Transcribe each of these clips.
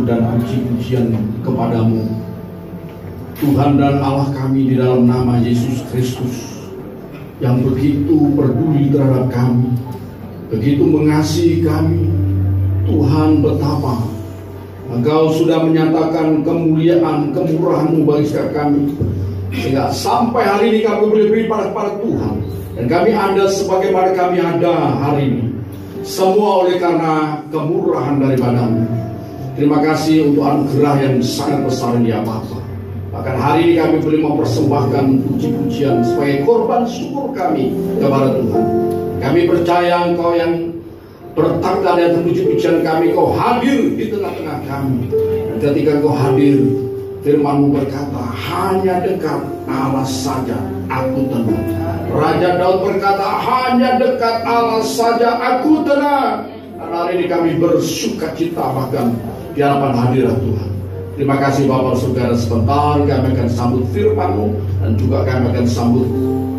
dan puji-pujian kepadamu, Tuhan dan Allah kami, di dalam nama Yesus Kristus yang begitu peduli terhadap kami, begitu mengasihi kami. Tuhan, betapa Engkau sudah menyatakan kemuliaan, kemurahan-Mu bagi setiap kami, sehingga sampai hari ini kami boleh beribadah kepada Tuhan. Dan kami ada sebagaimana kami ada hari ini, semua oleh karena kemurahan daripada-Mu. Terima kasih untuk anugerah yang sangat besar ya Bapa. Bahkan hari ini kami boleh mempersembahkan puji-pujian sebagai korban syukur kami kepada Tuhan. Kami percaya Engkau yang bertanda dan puji-pujian kami, Kau hadir di tengah-tengah kami. Dan ketika Kau hadir, firman-Mu berkata, hanya dekat Allah saja aku tenang. Raja Daud berkata, hanya dekat Allah saja aku tenang. Dan hari ini kami bersuka cita bahkan di hadapan hadirat Tuhan. Terima kasih Bapak Saudara, sebentar kami akan sambut firman-Mu, dan juga kami akan sambut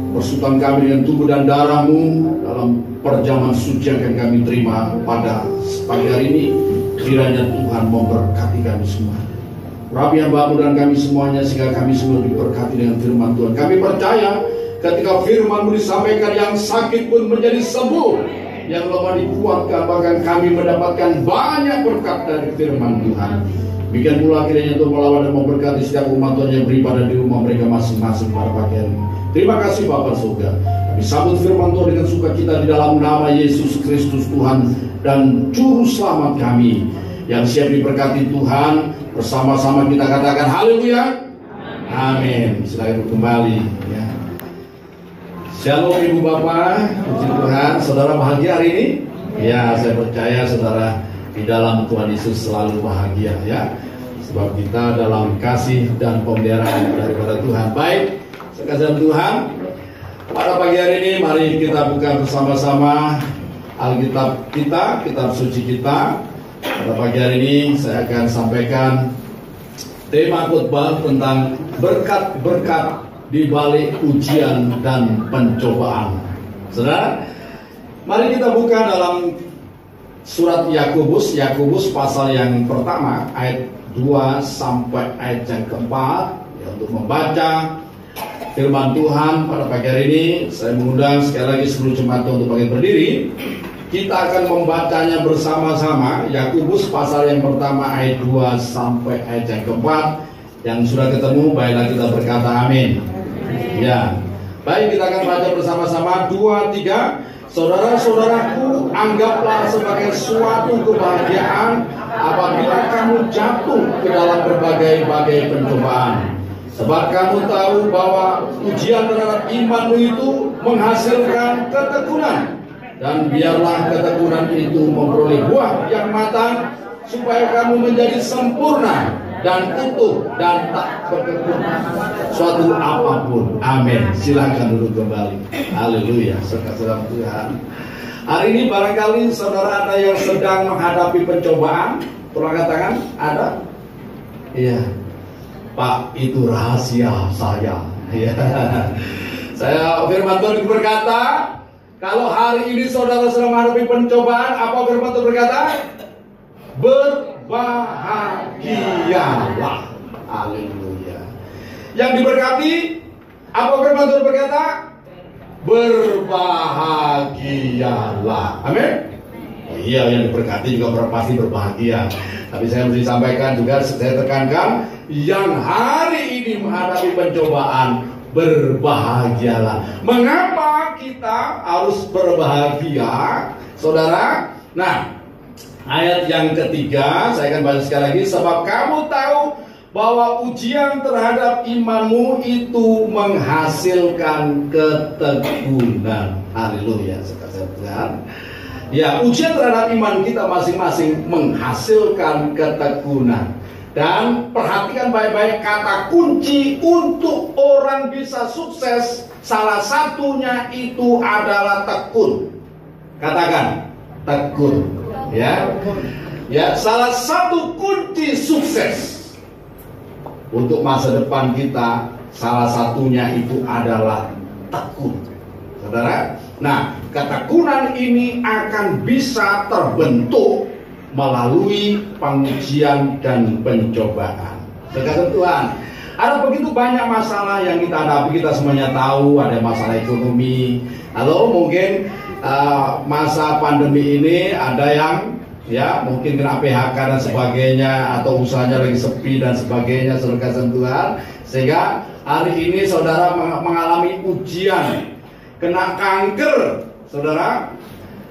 persekutuan kami dengan tubuh dan darah-Mu dalam perjamuan suci yang akan kami terima pada pagi hari ini. Kiranya Tuhan memberkati kami semua. Rabi hamba-Mu dan kami semuanya, sehingga kami semua diberkati dengan firman Tuhan. Kami percaya ketika firman-Mu disampaikan, yang sakit pun menjadi sembuh, yang lemah dikuatkan, bahkan kami mendapatkan banyak berkat dari firman Tuhan. Bikin pula kiranya Tuhan melawat dan memberkati setiap umat Tuhan yang beribadah di rumah mereka masing-masing pada pagi hari ini. Terima kasih Bapak Surga. Kami sambut firman Tuhan dengan sukacita di dalam nama Yesus Kristus Tuhan dan Juru Selamat kami, yang siap diberkati Tuhan. Bersama-sama kita katakan haleluya. Amin. Silakan kembali ya. Shalom Ibu Bapak, puji Tuhan. Saudara bahagia hari ini? Ya, saya percaya saudara di dalam Tuhan Yesus selalu bahagia ya. Sebab kita dalam kasih dan pemeliharaan daripada Tuhan. Baik, sekasihan Tuhan, pada pagi hari ini mari kita buka bersama-sama Alkitab kita, kitab suci kita. Pada pagi hari ini saya akan sampaikan tema khotbah tentang berkat-berkat di balik ujian dan pencobaan. Saudara, mari kita buka dalam surat Yakobus pasal yang pertama ayat 2 sampai ayat yang keempat ya, untuk membaca firman Tuhan pada pagi hari ini. Saya mengundang sekali lagi seluruh jemaat untuk bangkit berdiri. Kita akan membacanya bersama-sama. Yakobus pasal yang pertama ayat 2 sampai ayat yang keempat. Yang sudah ketemu, baiklah kita berkata amin. Ya, baik, kita akan baca bersama-sama. 2, 3. Saudara-saudaraku, anggaplah sebagai suatu kebahagiaan apabila kamu jatuh ke dalam berbagai-bagai pencobaan. Sebab kamu tahu bahwa ujian terhadap imanmu itu menghasilkan ketekunan. Dan biarlah ketekunan itu memperoleh buah yang matang, supaya kamu menjadi sempurna dan utuh dan tak berkekurangan suatu apapun. Amin. Silakan duduk kembali. Haleluya. Sekasihan Tuhan. Hari ini barangkali saudara ada yang sedang menghadapi pencobaan. Tolong angkat tangan. Ada? Iya. Pak, itu rahasia saya. Ya. Saya firman Tuhan berkata, kalau hari ini saudara sedang menghadapi pencobaan, apa firman Tuhan berkata? Berbahagialah. Haleluya. Yang diberkati, apa firman Tuhan berkata? Berbahagialah. Amin. Iya, yang diberkati juga pasti berbahagia. Tapi saya mesti sampaikan juga, saya tekankan, yang hari ini menghadapi pencobaan, berbahagialah. Mengapa kita harus berbahagia, saudara? Nah, ayat yang ketiga, saya akan baca sekali lagi. Sebab kamu tahu bahwa ujian terhadap imanmu itu menghasilkan ketekunan. Haleluya, sekasihan Tuhan. Ya, ujian terhadap iman kita masing-masing menghasilkan ketekunan. Dan perhatikan baik-baik kata kunci untuk orang bisa sukses. Salah satunya itu adalah tekun. Katakan, tekun. Ya, ya, salah satu kunci sukses untuk masa depan kita, salah satunya itu adalah tekun. Saudara, nah, ketekunan ini akan bisa terbentuk melalui pengujian dan pencobaan. Saudara Tuhan, ada begitu banyak masalah yang kita hadapi. Kita semuanya tahu ada masalah ekonomi. Lalu mungkin masa pandemi ini ada yang mungkin kena PHK dan sebagainya, atau usahanya lagi sepi dan sebagainya, saudara Tuhan. Sehingga hari ini saudara mengalami ujian, kena kanker, saudara,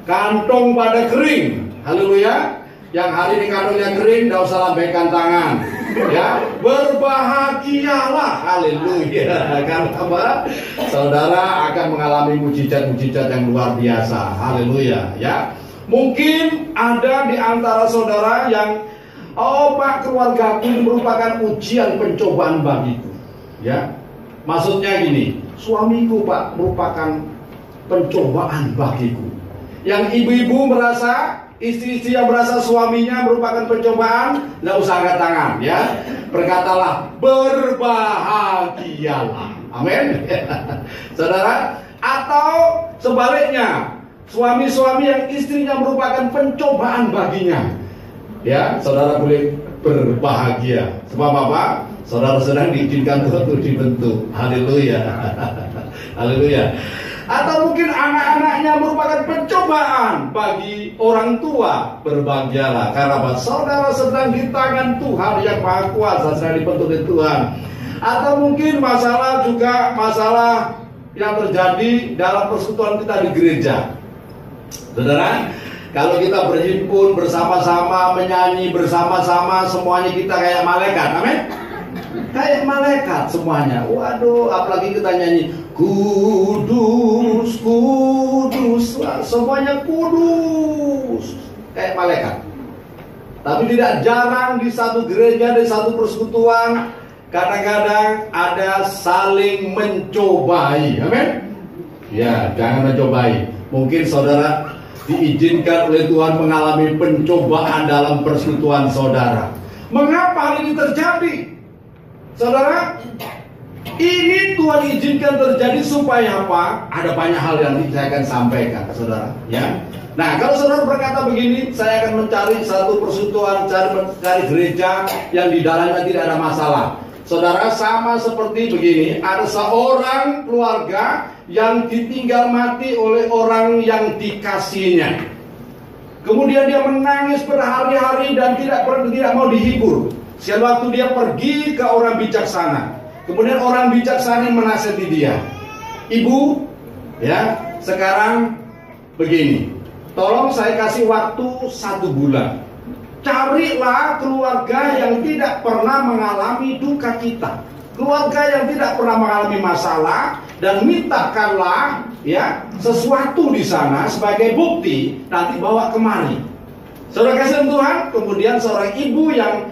kantong pada kering. Haleluya. Yang hari ini kantongnya kering, tidak usah lambaikan tangan. Ya, berbahagialah. Haleluya. Karena saudara akan mengalami mujizat-mujizat yang luar biasa. Haleluya. Ya. Mungkin ada di antara saudara yang, Pak, keluarga ini merupakan ujian pencobaan bagiku. Ya, maksudnya gini, suamiku, Pak, merupakan pencobaan bagiku. Yang ibu-ibu merasa, istri-istri yang merasa suaminya merupakan pencobaan, tidak usah angkat tangan, ya. Berkatalah, berbahagialah. Amin. Saudara, atau sebaliknya, suami-suami yang istrinya merupakan pencobaan baginya, ya, saudara boleh berbahagia. Sebab apa? Saudara sedang diizinkan Tuhan untuk dibentuk. Haleluya. Haleluya. Atau mungkin anak-anaknya merupakan pencobaan bagi orang tua, berbahagialah. Karena apa? Saudara sedang di tangan Tuhan yang Maha Kuasa, sedang dibentuk oleh Tuhan. Atau mungkin masalah yang terjadi dalam persekutuan kita di gereja. Saudara, kalau kita berhimpun bersama-sama, menyanyi bersama-sama, semuanya kita kayak malaikat. Amin. Kayak malaikat semuanya. Waduh, apalagi kita nyanyi kudus, kudus, semuanya kudus, kayak malaikat. Tapi tidak jarang di satu gereja, di satu persekutuan, kadang-kadang ada saling mencobai. Amin. Ya, jangan mencobai. Mungkin saudara diizinkan oleh Tuhan mengalami pencobaan dalam persekutuan saudara. Mengapa hal ini terjadi? Saudara, ini Tuhan izinkan terjadi supaya apa? Ada banyak hal yang saya akan sampaikan, saudara. Ya. Nah, kalau saudara berkata begini, saya akan mencari satu persekutuan, cari gereja yang di dalamnya tidak ada masalah. Saudara, sama seperti begini, ada seorang keluarga yang ditinggal mati oleh orang yang dikasihnya. Kemudian dia menangis berhari-hari dan tidak mau dihibur. Siang waktu dia pergi ke orang bijaksana. Kemudian orang bijaksana menasihati dia. Ibu, ya, sekarang begini. Tolong saya kasih waktu 1 bulan. Carilah keluarga yang tidak pernah mengalami duka cita, keluarga yang tidak pernah mengalami masalah, dan mintakanlah ya sesuatu di sana sebagai bukti, nanti bawa kemari. Saudara kasih Tuhan. Kemudian seorang ibu yang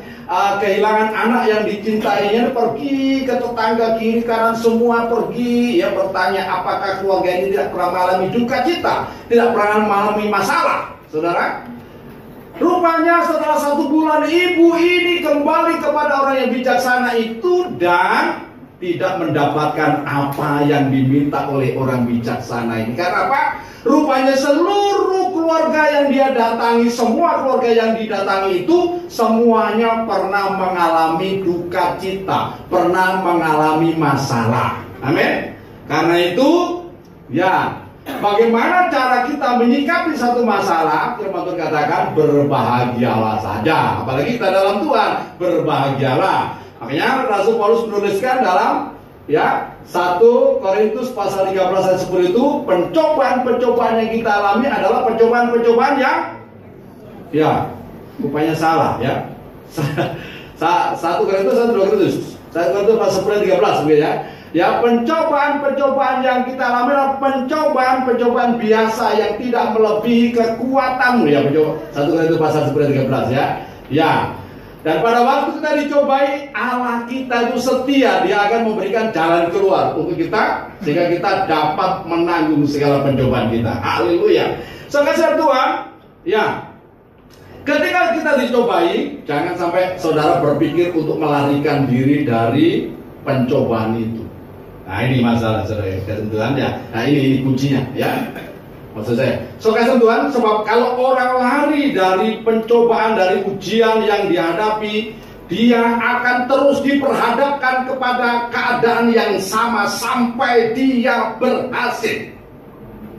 kehilangan anak yang dicintainya pergi ke tetangga kiri kanan semua, pergi ya bertanya apakah keluarga ini tidak pernah mengalami duka cita, tidak pernah mengalami masalah. Saudara, rupanya setelah 1 bulan ibu ini kembali kepada orang yang bijaksana itu dan tidak mendapatkan apa yang diminta oleh orang bijaksana ini. Karena apa? Rupanya seluruh keluarga yang dia datangi, semua keluarga yang didatangi itu semuanya pernah mengalami duka cita, pernah mengalami masalah. Amin. Karena itu, ya, bagaimana cara kita menyikapi satu masalah? Firman Tuhan katakan berbahagialah saja. Apalagi kita dalam Tuhan, berbahagialah. Makanya Rasul Paulus menuliskan dalam 1 Korintus pasal 13 ayat 10 itu, pencobaan-pencobaan yang kita alami adalah pencobaan-pencobaan yang rupanya salah ya. 1 Korintus 1 Korintus pasal 10 ayat 13 gitu ya. Ya, pencobaan-pencobaan yang kita alami adalah pencobaan-pencobaan biasa yang tidak melebihi kekuatanmu ya. 1 Korintus pasal 10 ayat 13 ya. Ya. Dan pada waktu kita dicobai, Allah kita itu setia, Dia akan memberikan jalan keluar untuk kita, sehingga kita dapat menanggung segala pencobaan kita. Haleluya. Saudara Tuhan, ya, ketika kita dicobai, jangan sampai saudara berpikir untuk melarikan diri dari pencobaan itu. Nah, ini masalah saudara, ketentuan ya. Nah, ini kuncinya, ya. Maksud saya, saudara Tuhan, sebab kalau orang lari dari pencobaan, dari ujian yang dihadapi, dia akan terus diperhadapkan kepada keadaan yang sama sampai dia berhasil.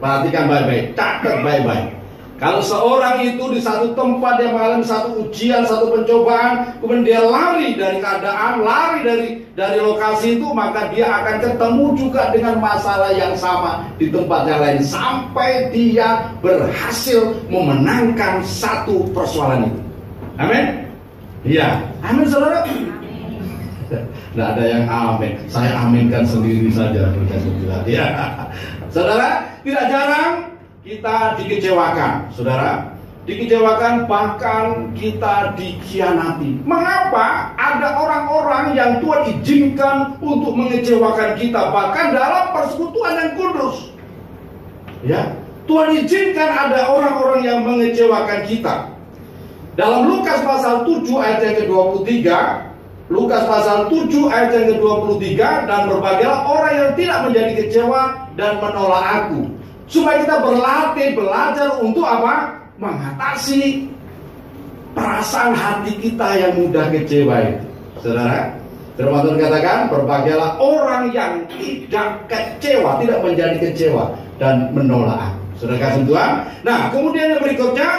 Perhatikan baik-baik, catat baik-baik. Kalau seorang itu di satu tempat dia mengalami satu ujian, satu pencobaan, kemudian dia lari dari keadaan, lari dari lokasi itu, maka dia akan ketemu juga dengan masalah yang sama di tempat yang lain sampai dia berhasil memenangkan satu persoalan itu. Amin. Iya, amin saudara. Tidak ada yang amin. Saya aminkan sendiri saja. Ya, saudara, tidak jarang kita dikecewakan, saudara. Dikecewakan, bahkan kita dikhianati. Mengapa ada orang-orang yang Tuhan izinkan untuk mengecewakan kita, bahkan dalam persekutuan yang kudus? Ya, Tuhan izinkan ada orang-orang yang mengecewakan kita. Dalam Lukas pasal 7 ayat yang ke-23, Lukas pasal 7 ayat yang ke-23, dan berbagailah orang yang tidak menjadi kecewa dan menolak aku. Supaya kita berlatih, belajar untuk apa? Mengatasi perasaan hati kita yang mudah kecewa itu. Saudara, firman Tuhan katakan, berbagailah orang yang tidak kecewa, tidak menjadi kecewa dan menolak aku. Saudara kasih Tuhan. Nah, kemudian yang berikutnya,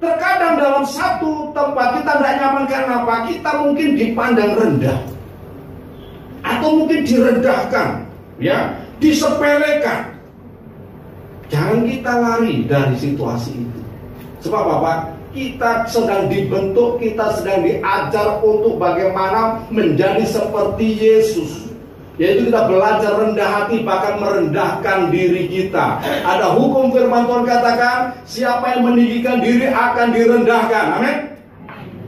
terkadang dalam satu tempat kita tidak nyaman karena apa? Kita mungkin dipandang rendah, atau mungkin direndahkan, ya, disepelekan. Jangan kita lari dari situasi itu. Sebab apa? Kita sedang dibentuk, kita sedang diajar untuk bagaimana menjadi seperti Yesus. Yaitu kita belajar rendah hati, bahkan merendahkan diri kita. Ada hukum firman Tuhan katakan, siapa yang meninggikan diri akan direndahkan. Amin.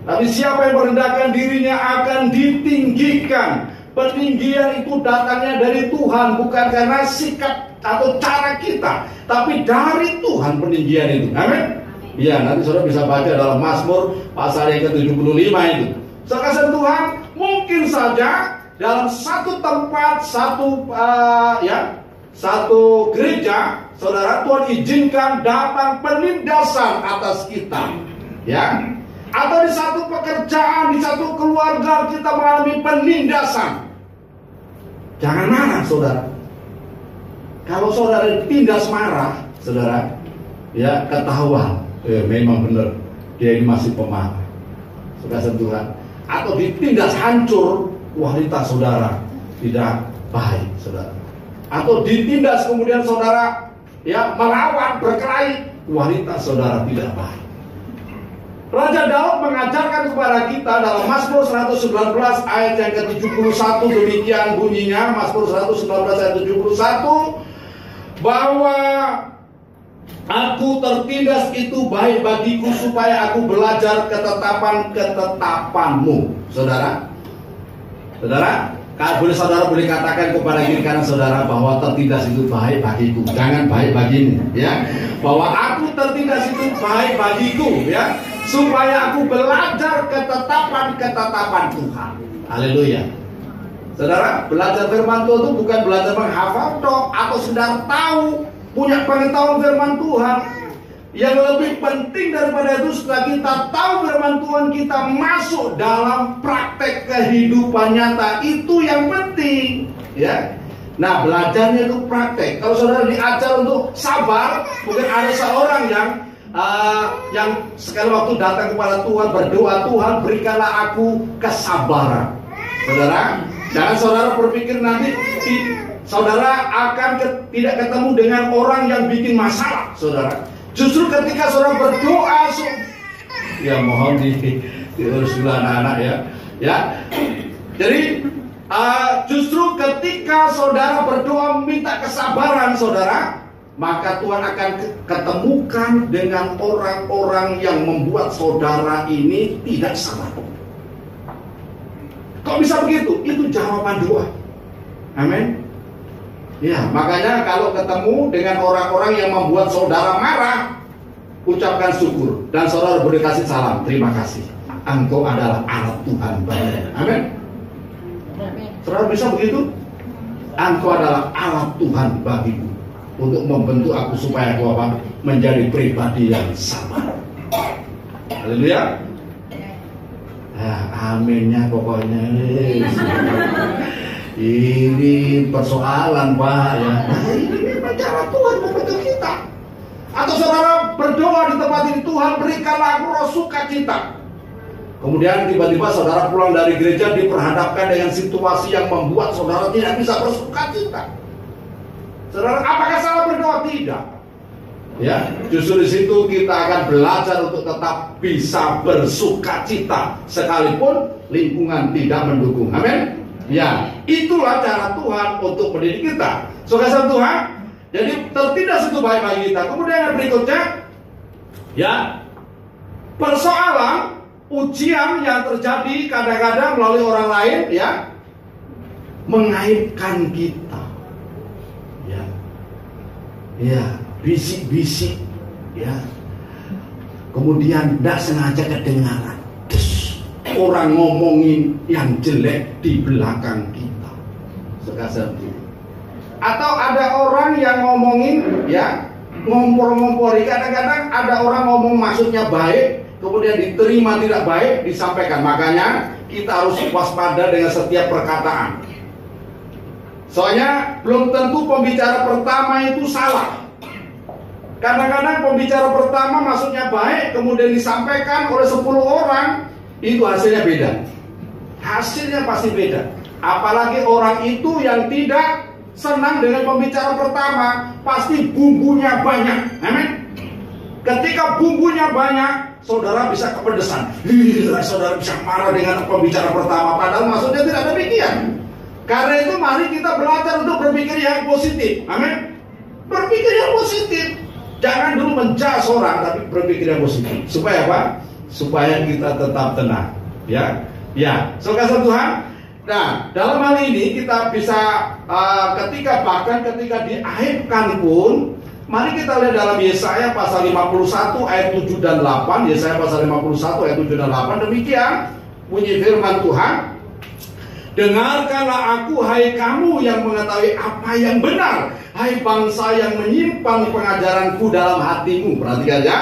Tapi siapa yang merendahkan dirinya akan ditinggikan. Peninggian itu datangnya dari Tuhan, bukan karena sikap atau cara kita, tapi dari Tuhan peninggian itu. Amin. Ya, nanti saudara bisa baca dalam Mazmur pasal yang ke-75 itu. Saudara Tuhan, mungkin saja dalam satu tempat, satu gereja, saudara, Tuhan izinkan datang penindasan atas kita, ya. Atau di satu pekerjaan, di satu keluarga kita mengalami penindasan. Jangan marah, saudara. Kalau saudara ditindas marah, saudara, ya, ketahuan, memang benar dia ini masih pemarah. Saudara Tuhan. Atau ditindas hancur, kualitas saudara tidak baik, saudara. Atau ditindas kemudian saudara, ya, melawan, berkelahi, kualitas saudara tidak baik. Raja Daud mengajarkan kepada kita dalam Mazmur 119 ayat yang ke-71, demikian bunyinya, Mazmur 119 ayat 71, bahwa aku tertindas itu baik bagiku supaya aku belajar ketetapan-ketetapanmu. Saudara, saudara boleh katakan kepada diri kanan saudara bahwa tertindas itu baik bagiku, jangan baik bagimu, ya. Bahwa aku tertindas itu baik bagiku, ya, supaya aku belajar ketetapan-ketetapan Tuhan. Haleluya. Saudara, belajar firman Tuhan itu bukan belajar menghafal atau sedang tahu, punya pengetahuan firman Tuhan. Yang lebih penting daripada itu, setelah kita tahu firman Tuhan, kita masuk dalam praktek kehidupan nyata. Itu yang penting, ya. Nah, belajarnya itu praktek. Kalau saudara diajar untuk sabar, mungkin ada seorang yang sekali waktu datang kepada Tuhan berdoa, Tuhan berikanlah aku kesabaran. Saudara, jangan saudara berpikir nanti saudara akan tidak ketemu dengan orang yang bikin masalah, saudara. Justru ketika saudara berdoa, ya mohon diurus dulu anak-anak, ya. Jadi justru ketika saudara berdoa minta kesabaran, saudara, maka Tuhan akan ketemukan dengan orang-orang yang membuat saudara ini tidak sabar. Kok bisa begitu? Itu jawaban doa. Amin. Ya, makanya kalau ketemu dengan orang-orang yang membuat saudara marah, ucapkan syukur dan saudara boleh kasih salam. Terima kasih. Engkau adalah alat Tuhan bagiku. Amin. Saudara bisa begitu? Engkau adalah alat Tuhan bagiku untuk membentuk aku supaya aku apa? Menjadi pribadi yang sabar. Haleluya. Aminnya pokoknya. Ini persoalan, Pak, ya. Ini cara Tuhan membentuk kita. Atau saudara berdoa di tempat ini, Tuhan berikanlah aku roh sukacita. Kemudian tiba-tiba saudara pulang dari gereja diperhadapkan dengan situasi yang membuat saudara tidak bisa bersukacita. Saudara, apakah salah berdoa? Tidak. Ya, justru di situ kita akan belajar untuk tetap bisa bersukacita sekalipun lingkungan tidak mendukung. Amin. Ya, itulah cara Tuhan untuk mendidik kita. Saudara Tuhan, jadi tertindas itu baik bagi kita. Kemudian yang berikutnya, ya, persoalan ujian yang terjadi kadang-kadang melalui orang lain, ya, mengaibkan kita. Ya, ya, bisik-bisik, ya. Kemudian tidak sengaja kedengaran. Orang ngomongin yang jelek di belakang kita. Sekasar itu. Atau ada orang yang ngomongin, ya, ngompor-ngompori. Kadang-kadang ada orang ngomong maksudnya baik, kemudian diterima tidak baik, disampaikan. Makanya kita harus waspada dengan setiap perkataan. Soalnya belum tentu pembicara pertama itu salah. Kadang-kadang pembicara pertama maksudnya baik, kemudian disampaikan oleh 10 orang, itu hasilnya beda. Hasilnya pasti beda. Apalagi orang itu yang tidak senang dengan pembicara pertama, pasti bumbunya banyak. Amin. Ketika bumbunya banyak, saudara bisa kepedesan. Saudara bisa marah dengan pembicara pertama, padahal maksudnya tidak demikian. Karena itu mari kita belajar untuk berpikir yang positif. Amin. Berpikir yang positif. Jangan dulu menjudge orang, tapi berpikir yang positif. Supaya apa? Supaya kita tetap tenang. Ya, ya. Saudara Tuhan. Nah, dalam hal ini kita bisa bahkan ketika diaibkan pun, mari kita lihat dalam Yesaya pasal 51 ayat 7 dan 8. Yesaya pasal 51 ayat 7 dan 8. Demikian bunyi firman Tuhan. Dengarkanlah aku, hai kamu yang mengetahui apa yang benar, hai bangsa yang menyimpan pengajaranku dalam hatimu. Perhatikan ya.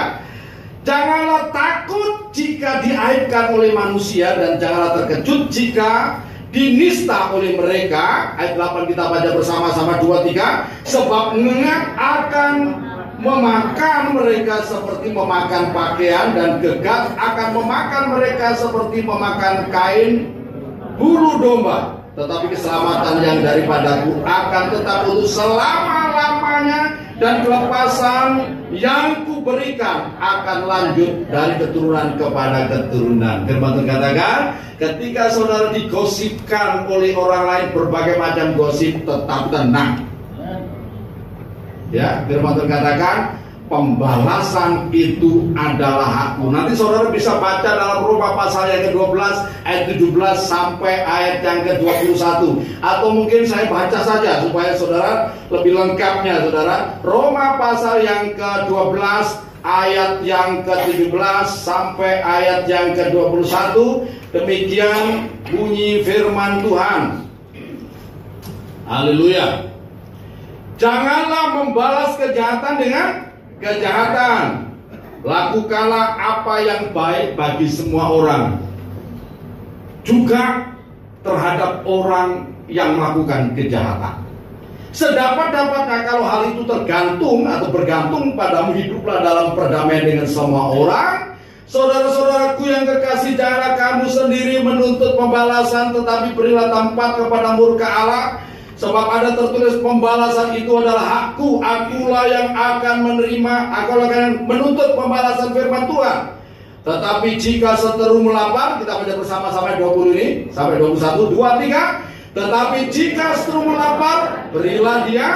Janganlah takut jika diaibkan oleh manusia, dan janganlah terkejut jika dinista oleh mereka. Ayat 8 kita baca bersama-sama 2-3. Sebab ngengat akan memakan mereka seperti memakan pakaian, dan gegat akan memakan mereka seperti memakan kain bulu domba. Tetapi keselamatan yang daripadaku akan tetap untuk selama-lamanya, dan kelepasan yang kuberikan akan lanjut dari keturunan kepada keturunan. Firman Tuhan katakan, ketika saudara digosipkan oleh orang lain berbagai macam gosip, tetap tenang. Ya, firman Tuhan katakan, pembalasan itu adalah hakku. Nanti saudara bisa baca dalam Roma pasal yang ke-12 ayat 17 sampai ayat yang ke-21. Atau mungkin saya baca saja supaya saudara lebih lengkapnya, saudara. Roma pasal yang ke-12 ayat yang ke-17 sampai ayat yang ke-21. Demikian bunyi firman Tuhan. Haleluya. Janganlah membalas kejahatan dengan kejahatan. Lakukanlah apa yang baik bagi semua orang, juga terhadap orang yang melakukan kejahatan. Sedapat-dapatnya kalau hal itu tergantung atau bergantung padamu, hiduplah dalam perdamaian dengan semua orang. Saudara-saudaraku yang kekasih, janganlah kamu sendiri menuntut pembalasan, tetapi berilah tempat kepada murka Allah. Sebab ada tertulis, pembalasan itu adalah hakku, akulah yang akan menerima, akulah yang menuntut pembalasan, firman Tuhan. Tetapi jika seteru melapar, kita baca bersama-sama 20 ini sampai 21, 2-3. Tetapi jika seteru melapar, berilah dia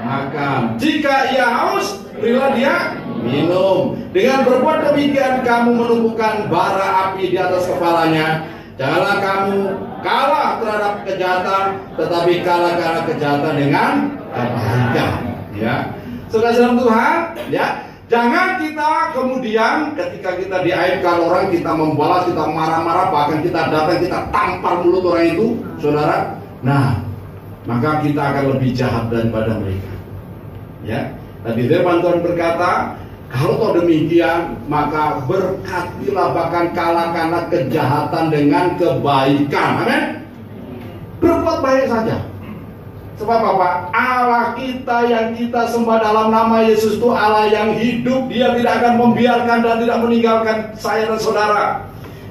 makan. Jika ia haus, berilah dia minum. Dengan berbuat demikian, kamu menumbuhkan bara api di atas kepalanya. Janganlah kamu kalah terhadap kejahatan, tetapi kalah karena kejahatan dengan kebaikan. Ya, saudara Tuhan, ya, jangan kita kemudian ketika kita diaibkan orang, kita membalas, kita marah-marah, bahkan kita datang, kita tampar mulut orang itu, saudara. Nah, maka kita akan lebih jahat daripada mereka. Ya, tadi firman Tuhan berkata, kalau toh demikian, maka berkatilah, bahkan kalahkanlah kejahatan dengan kebaikan. Amin. Berbuat baik saja. Sebab apa? Allah kita yang kita sembah dalam nama Yesus itu Allah yang hidup. Dia tidak akan membiarkan dan tidak meninggalkan saya dan saudara.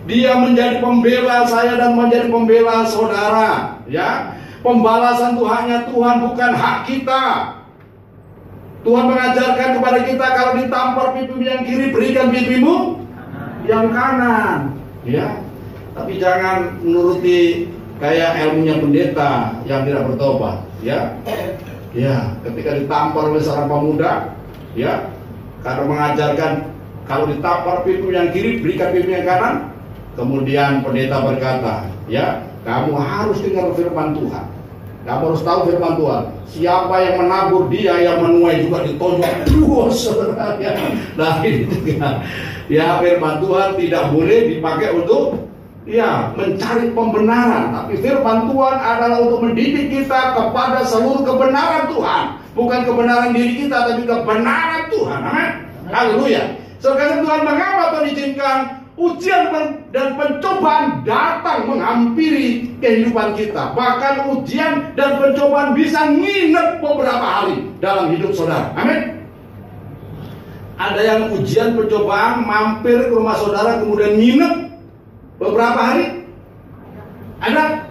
Dia menjadi pembela saya dan menjadi pembela saudara. Ya, pembalasan Tuhannya Tuhan, bukan hak kita. Tuhan mengajarkan kepada kita, kalau ditampar pipimu yang kiri, berikan pipimu yang kanan. Ya, tapi jangan menuruti kayak ilmunya pendeta yang tidak bertobat. Ya, ketika ditampar oleh seorang pemuda, ya, karena mengajarkan kalau ditampar pipimu yang kiri, berikan pipimu yang kanan. Kemudian pendeta berkata, ya, kamu harus dengar firman Tuhan. Kamu harus tahu firman Tuhan. Siapa yang menabur, dia yang menuai juga ditonjok. Nah, ini juga. Ya, firman Tuhan tidak boleh dipakai untuk mencari pembenaran. Tapi firman Tuhan adalah untuk mendidik kita kepada seluruh kebenaran Tuhan. Bukan kebenaran diri kita, tapi kebenaran Tuhan. Amin. Haleluya. Sekarang Tuhan, mengapa Tuhan izinkan ujian dan pencobaan datang menghampiri kehidupan kita? Bahkan ujian dan pencobaan bisa nginep beberapa hari dalam hidup saudara. Amin. Ada yang ujian pencobaan mampir ke rumah saudara kemudian nginep beberapa hari? Ada.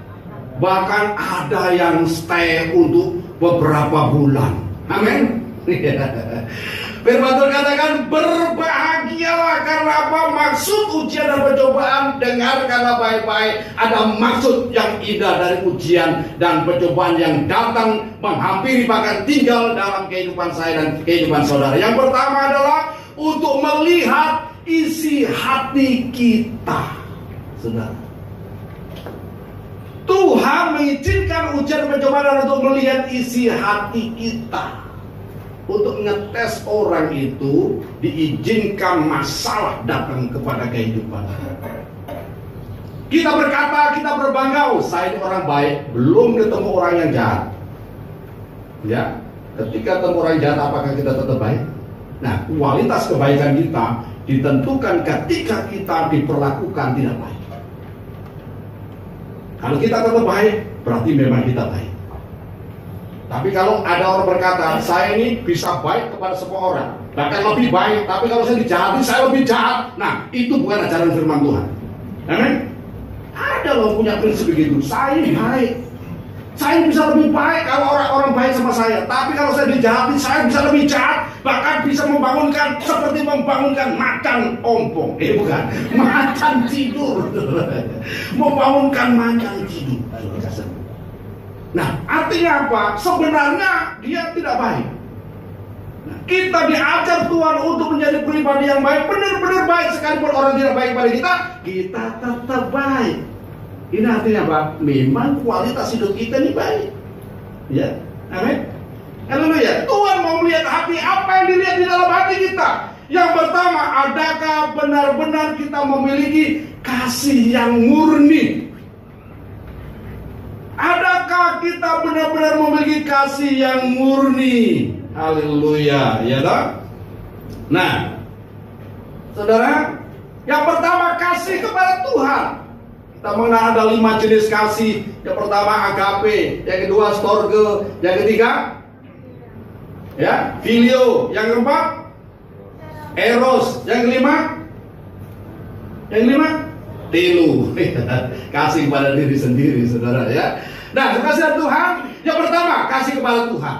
Bahkan ada yang stay untuk beberapa bulan. Amin. Firman Tuhan katakan, berbahagialah karena apa? Maksud ujian dan pencobaan, dengarkanlah baik-baik. Ada maksud yang indah dari ujian dan pencobaan yang datang menghampiri, bahkan tinggal dalam kehidupan saya dan kehidupan saudara. Yang pertama adalah untuk melihat isi hati kita, saudara. Tuhan mengizinkan ujian dan pencobaan untuk melihat isi hati kita. Untuk ngetes orang itu, diizinkan masalah datang kepada kehidupan. Kita berkata, kita berbangga, saya ini orang baik, belum ketemu orang yang jahat. Ya, ketika ketemu orang jahat, apakah kita tetap baik? Nah, kualitas kebaikan kita ditentukan ketika kita diperlakukan tidak baik. Kalau kita tetap baik, berarti memang kita baik. Tapi kalau ada orang berkata, saya ini bisa baik kepada semua orang, bahkan lebih baik, tapi kalau saya dijahati, saya lebih jahat. Nah, itu bukan ajaran firman Tuhan. Amin. Ada loh punya prinsip begitu. Saya baik, saya bisa lebih baik kalau orang-orang baik sama saya. Tapi kalau saya dijahati, saya bisa lebih jahat, bahkan bisa membangunkan seperti membangunkan macan ompong. Bukan, macan tidur. Membangunkan macan tidur. Nah, artinya apa? Sebenarnya dia tidak baik. Nah, kita diajar Tuhan untuk menjadi pribadi yang baik, benar-benar baik. Sekalipun orang tidak baik pada kita, kita tetap baik. Ini artinya apa? Memang kualitas hidup kita ini baik. Ya, amin. Haleluya. Tuhan mau melihat hati, apa yang dilihat di dalam hati kita. Yang pertama, adakah benar-benar kita memiliki kasih yang murni? Adakah kita benar-benar memiliki kasih yang murni? Haleluya, ya tak? Nah, saudara, yang pertama kasih kepada Tuhan. Kita mengenal ada 5 jenis kasih. Yang pertama agape, yang kedua storge, yang ketiga filio, yang keempat eros, yang kelima telu. Kasih kepada diri sendiri, saudara, ya. Nah, kasih Tuhan, yang pertama kasih kepada Tuhan.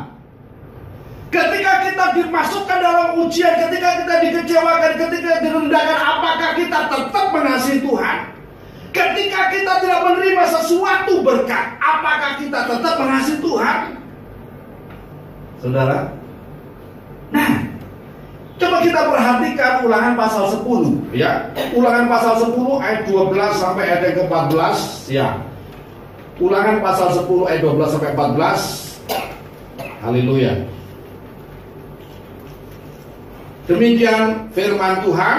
Ketika kita dimasukkan dalam ujian, ketika kita dikecewakan, ketika direndahkan, apakah kita tetap mengasihi Tuhan? Ketika kita tidak menerima sesuatu berkat, apakah kita tetap mengasihi Tuhan? Saudara, nah, coba kita perhatikan Ulangan pasal 10, ya. Ulangan pasal 10 ayat 12 sampai ayat yang ke-14, ya. Ulangan pasal 10 ayat 12 sampai 14. Haleluya. Demikian firman Tuhan.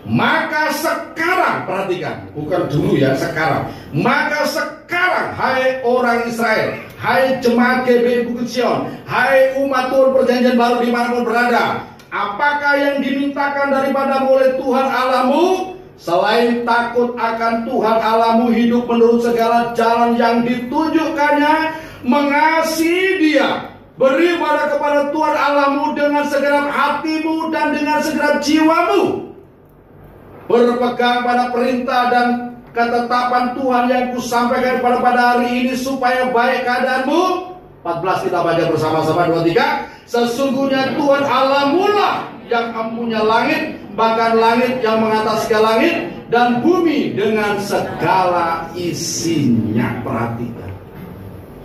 Maka sekarang, perhatikan, bukan dulu ya, sekarang. Maka sekarang, hai orang Israel, hai jemaat GBI Bukit Sion, hai umat Tuhan perjanjian baru dimanapun berada, apakah yang dimintakan daripadamu oleh Tuhan Allahmu? Selain takut akan Tuhan Allahmu, hidup menurut segala jalan yang ditunjukkannya, mengasihi Dia, beribadah kepada Tuhan Allahmu dengan segenap hatimu dan dengan segenap jiwamu, berpegang pada perintah dan ketetapan Tuhan yang kusampaikan pada hari ini supaya baik keadaanmu. 14 kita baca bersama-sama, 2, 3. Sesungguhnya Tuhan Allahmu lah yang mempunyai langit, bahkan langit yang mengatasi langit, dan bumi dengan segala isinya. Perhatikan,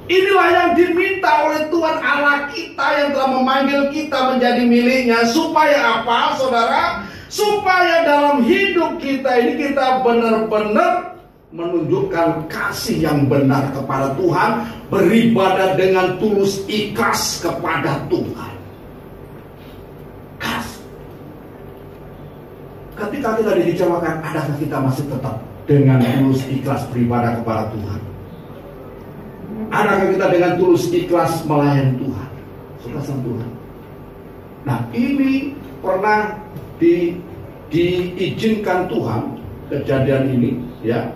inilah yang diminta oleh Tuhan Allah kita yang telah memanggil kita menjadi miliknya. Supaya apa, saudara? Supaya dalam hidup kita ini kita benar-benar menunjukkan kasih yang benar kepada Tuhan, beribadah dengan tulus ikhlas kepada Tuhan. Ketika kita dikecewakan, adakah kita masih tetap dengan tulus ikhlas beribadah kepada Tuhan? Adakah kita dengan tulus ikhlas melayani Tuhan? Suka sama Tuhan. Nah, ini pernah diizinkan Tuhan, kejadian ini, ya,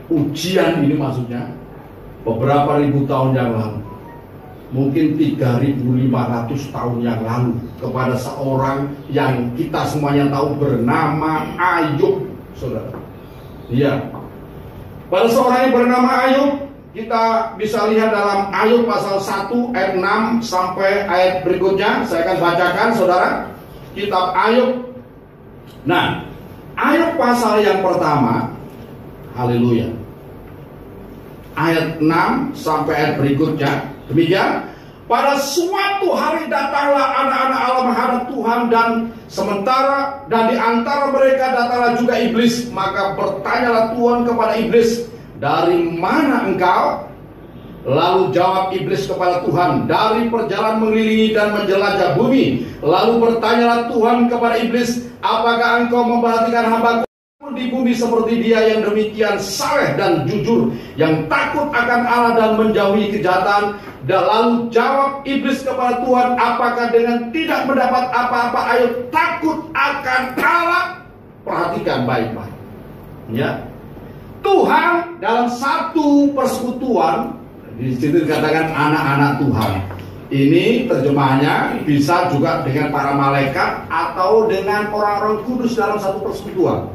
ujian ini maksudnya, beberapa ribu tahun yang lalu, mungkin 3.500 tahun yang lalu, kepada seorang yang kita semuanya tahu bernama Ayub, saudara. Iya, pada seorang yang bernama Ayub, kita bisa lihat dalam Ayub pasal 1 ayat 6 sampai ayat berikutnya. Saya akan bacakan, saudara, kitab Ayub. Nah, Ayub pasal yang pertama, haleluya, ayat 6 sampai ayat berikutnya. Demikian, pada suatu hari datanglah anak-anak Allah menghadap Tuhan, dan sementara dan di antara mereka datanglah juga iblis. Maka bertanyalah Tuhan kepada iblis, dari mana engkau? Lalu jawab iblis kepada Tuhan, dari perjalanan mengelilingi dan menjelajah bumi. Lalu bertanyalah Tuhan kepada iblis, apakah engkau memperhatikan hamba-Ku di bumi seperti dia yang demikian saleh dan jujur, yang takut akan Allah dan menjauhi kejahatan? Dan lalu jawab iblis kepada Tuhan, apakah dengan tidak mendapat apa-apa Ayub takut akan Allah? Perhatikan baik-baik, ya. Tuhan dalam satu persekutuan, di situ dikatakan anak-anak Tuhan. Ini terjemahannya bisa juga dengan para malaikat atau dengan orang-orang kudus dalam satu persekutuan.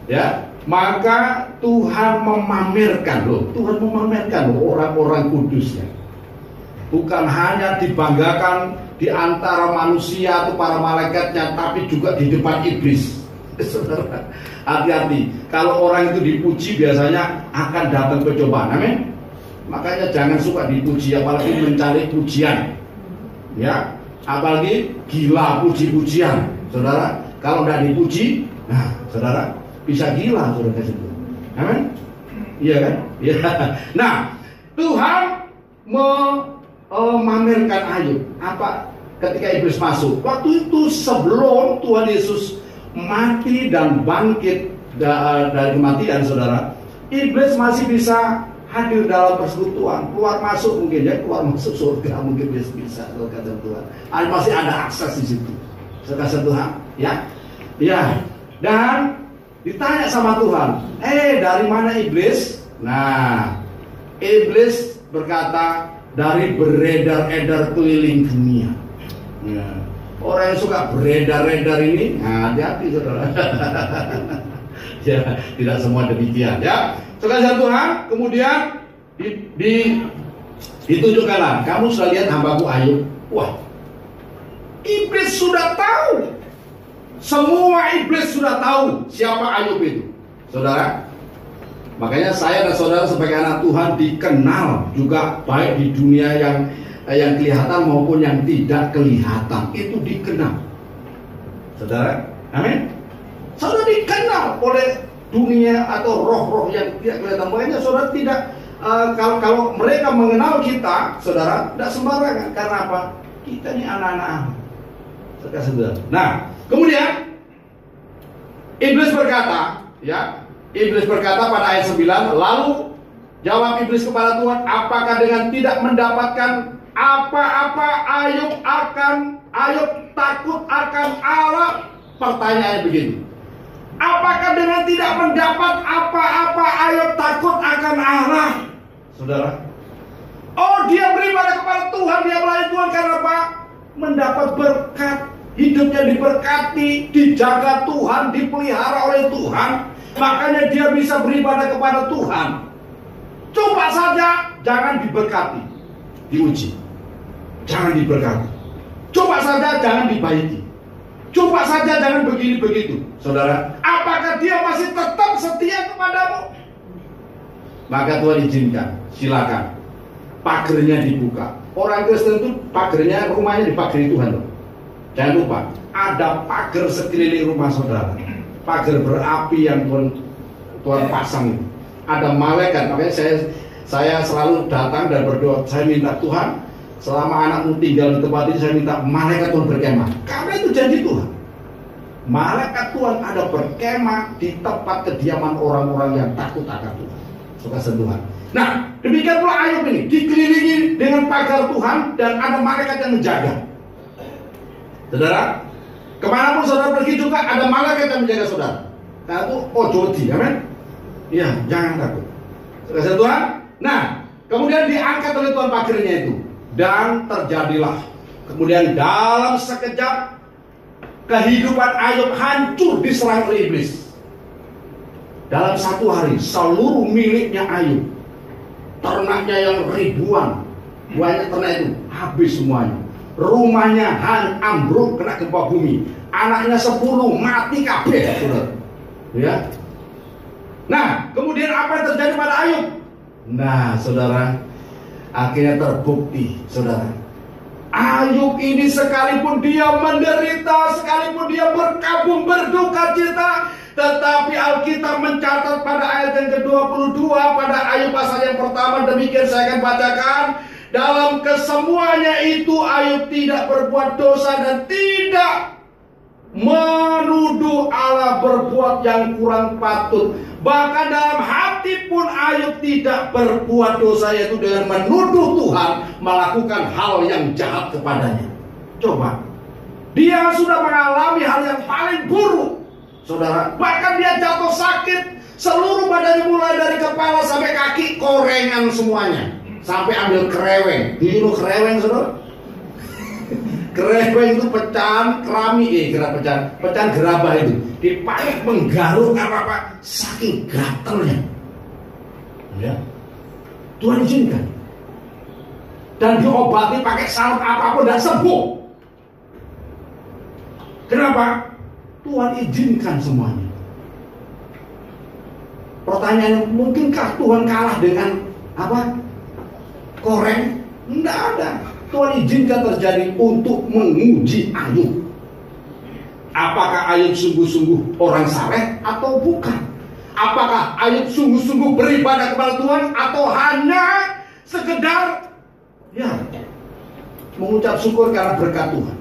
Ya, maka Tuhan memamerkan Tuhan memamerkan orang-orang kudusnya. Bukan hanya dibanggakan di antara manusia atau para malaikatnya, tapi juga di depan iblis. Saudara, hati-hati. Kalau orang itu dipuji, biasanya akan datang pencobaan. Amin. Makanya jangan suka dipuji, apalagi mencari pujian. Ya, apalagi gila puji-pujian. Saudara, kalau tidak dipuji, nah, saudara bisa gila, saudara kasih. Amin. Iya kan? Ya. Nah, Tuhan memamerkan Ayub. Apa? Ketika iblis masuk, waktu itu sebelum Tuhan Yesus mati dan bangkit dari kematian, saudara, iblis masih bisa hadir dalam persekutuan, keluar masuk mungkin, ya, keluar masuk surga mungkin bisa, kata Tuhan. Masih ada akses di situ, kata Tuhan, ya, ya. Dan ditanya sama Tuhan, dari mana iblis? Nah, iblis berkata, dari beredar-edar keliling dunia. Ya. Orang yang suka beredar-edar ini, hati-hati, saudara. Ya, tidak semua demikian, ya. Saudara Tuhan, kemudian ditunjukkanlah, kamu sudah lihat hamba-Ku Ayub. Wah, iblis sudah tahu. Semua iblis sudah tahu siapa Ayub itu, saudara. Makanya saya dan saudara sebagai anak Tuhan dikenal juga baik di dunia yang kelihatan maupun yang tidak kelihatan, itu dikenal, saudara. Amin. Saudara dikenal oleh dunia atau roh-roh yang tidak kelihatan. Makanya saudara tidak kalau mereka mengenal kita, saudara, tidak sembarangan. Karena apa? Kita ini anak-anak Allah, saudara. Nah, kemudian iblis berkata, ya, iblis berkata pada ayat 9, lalu Jawab iblis kepada Tuhan, apakah dengan tidak mendapatkan apa-apa Ayub takut akan Allah? Pertanyaannya begini, apakah dengan tidak mendapat apa-apa Ayub takut akan Allah? Saudara, oh, dia beribadah kepada Tuhan, dia melayani Tuhan karena apa? Mendapat berkat, hidupnya diberkati, dijaga Tuhan, dipelihara oleh Tuhan. Makanya dia bisa beribadah kepada Tuhan. Coba saja jangan diberkati, diuji. Jangan diberkati. Coba saja jangan dibaiki. Coba saja jangan begini begitu. Saudara, apakah dia masih tetap setia kepadamu? Maka Tuhan izinkan, silakan. Pagernya dibuka. Orang Kristen itu pagernya, rumahnya dipagari Tuhan loh. Jangan lupa, ada pagar sekeliling rumah saudara. Pagar berapi yang Tuhan pasang itu. Ada malaikat, makanya saya selalu datang dan berdoa. Saya minta Tuhan, selama anakmu tinggal di tempat ini, saya minta malaikat Tuhan berkemah. Karena itu janji Tuhan. Malaikat Tuhan ada berkemah di tempat kediaman orang-orang yang takut akan Tuhan, suka sentuhan. Nah, demikian pula Ayub ini dikelilingi dengan pagar Tuhan dan ada malaikat yang menjaga. Saudara, kemanapun saudara pergi juga ada malaikat yang menjaga saudara. Nah itu ojodi, amin. Ya, jangan takut. Kasih Tuhan. Nah, kemudian diangkat oleh Tuhan pagarnya itu, dan terjadilah. Kemudian dalam sekejap kehidupan Ayub hancur diserang oleh iblis. Dalam satu hari seluruh miliknya Ayub, ternaknya yang ribuan, banyak ternak itu habis semuanya. Rumahnya ambruk kena gempa bumi. Anaknya 10 mati kabeh, saudara. Ya. Nah, kemudian apa yang terjadi pada Ayub? Nah, saudara, akhirnya terbukti, saudara. Ayub ini sekalipun dia menderita, sekalipun dia berkabung berduka cita, tetapi Alkitab mencatat pada ayat yang ke-22 pada Ayub pasal yang pertama, demikian saya akan bacakan. Dalam kesemuanya itu Ayub tidak berbuat dosa dan tidak menuduh Allah berbuat yang kurang patut. Bahkan dalam hati pun Ayub tidak berbuat dosa, yaitu dengan menuduh Tuhan melakukan hal yang jahat kepadanya. Coba, dia sudah mengalami hal yang paling buruk, saudara. Bahkan dia jatuh sakit, seluruh badannya mulai dari kepala sampai kaki korengan semuanya, sampai ambil kereweng. Dulu kereweng, saudara. Kereweng itu pecahan keramik, pecahan gerabah itu dipakai menggaruk apa saking gatelnya. Ya, Tuhan izinkan dan diobati pakai salep apapun dan sembuh. Kenapa? Tuhan izinkan semuanya. Pertanyaannya, mungkinkah Tuhan kalah dengan apa? Koreng? Tidak ada. Tuhan izinkan terjadi untuk menguji Ayub. Apakah Ayub sungguh-sungguh orang saleh atau bukan? Apakah Ayub sungguh-sungguh beribadah kepada Tuhan atau hanya sekedar mengucap syukur karena berkat Tuhan?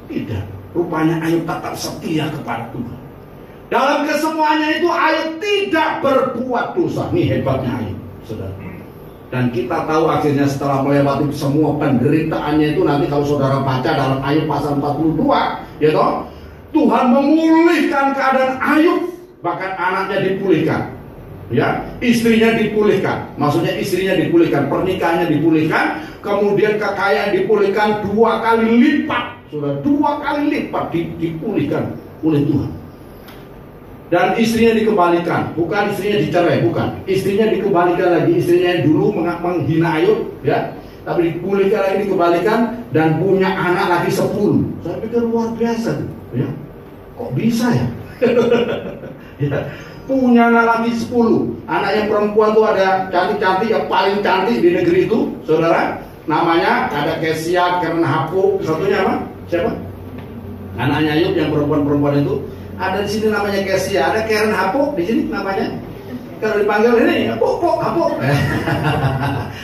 Tidak. Rupanya Ayub tetap setia kepada Tuhan. Dalam kesemuanya itu Ayub tidak berbuat dosa. Ini hebatnya Ayub, saudara. Dan kita tahu akhirnya setelah melewati semua penderitaannya itu, nanti kalau saudara baca dalam Ayub pasal 42, ya toh, Tuhan memulihkan keadaan Ayub, bahkan anaknya dipulihkan, ya, istrinya dipulihkan, maksudnya istrinya dipulihkan, pernikahannya dipulihkan, kemudian kekayaan dipulihkan 2 kali lipat, sudah 2 kali lipat dipulihkan oleh Tuhan. Dan istrinya dikembalikan, bukan istrinya dicerai, bukan. Istrinya dikembalikan lagi, istrinya yang dulu menghina Ayub, ya, tapi dipulihkan lagi, dikembalikan, dan punya anak lagi 10. Saya pikir luar biasa, ya. Kok bisa ya? Ya, punya anak lagi 10. Anak yang perempuan tuh ada cantik-cantik, yang paling cantik di negeri itu, saudara. Namanya ada Kesia, Kernhapu, satunya apa? Siapa? Anaknya Ayub yang perempuan-perempuan itu. Ada di sini namanya Kesia, ada Karen Hapuk di sini namanya. Kalau dipanggil ini, Hapuk.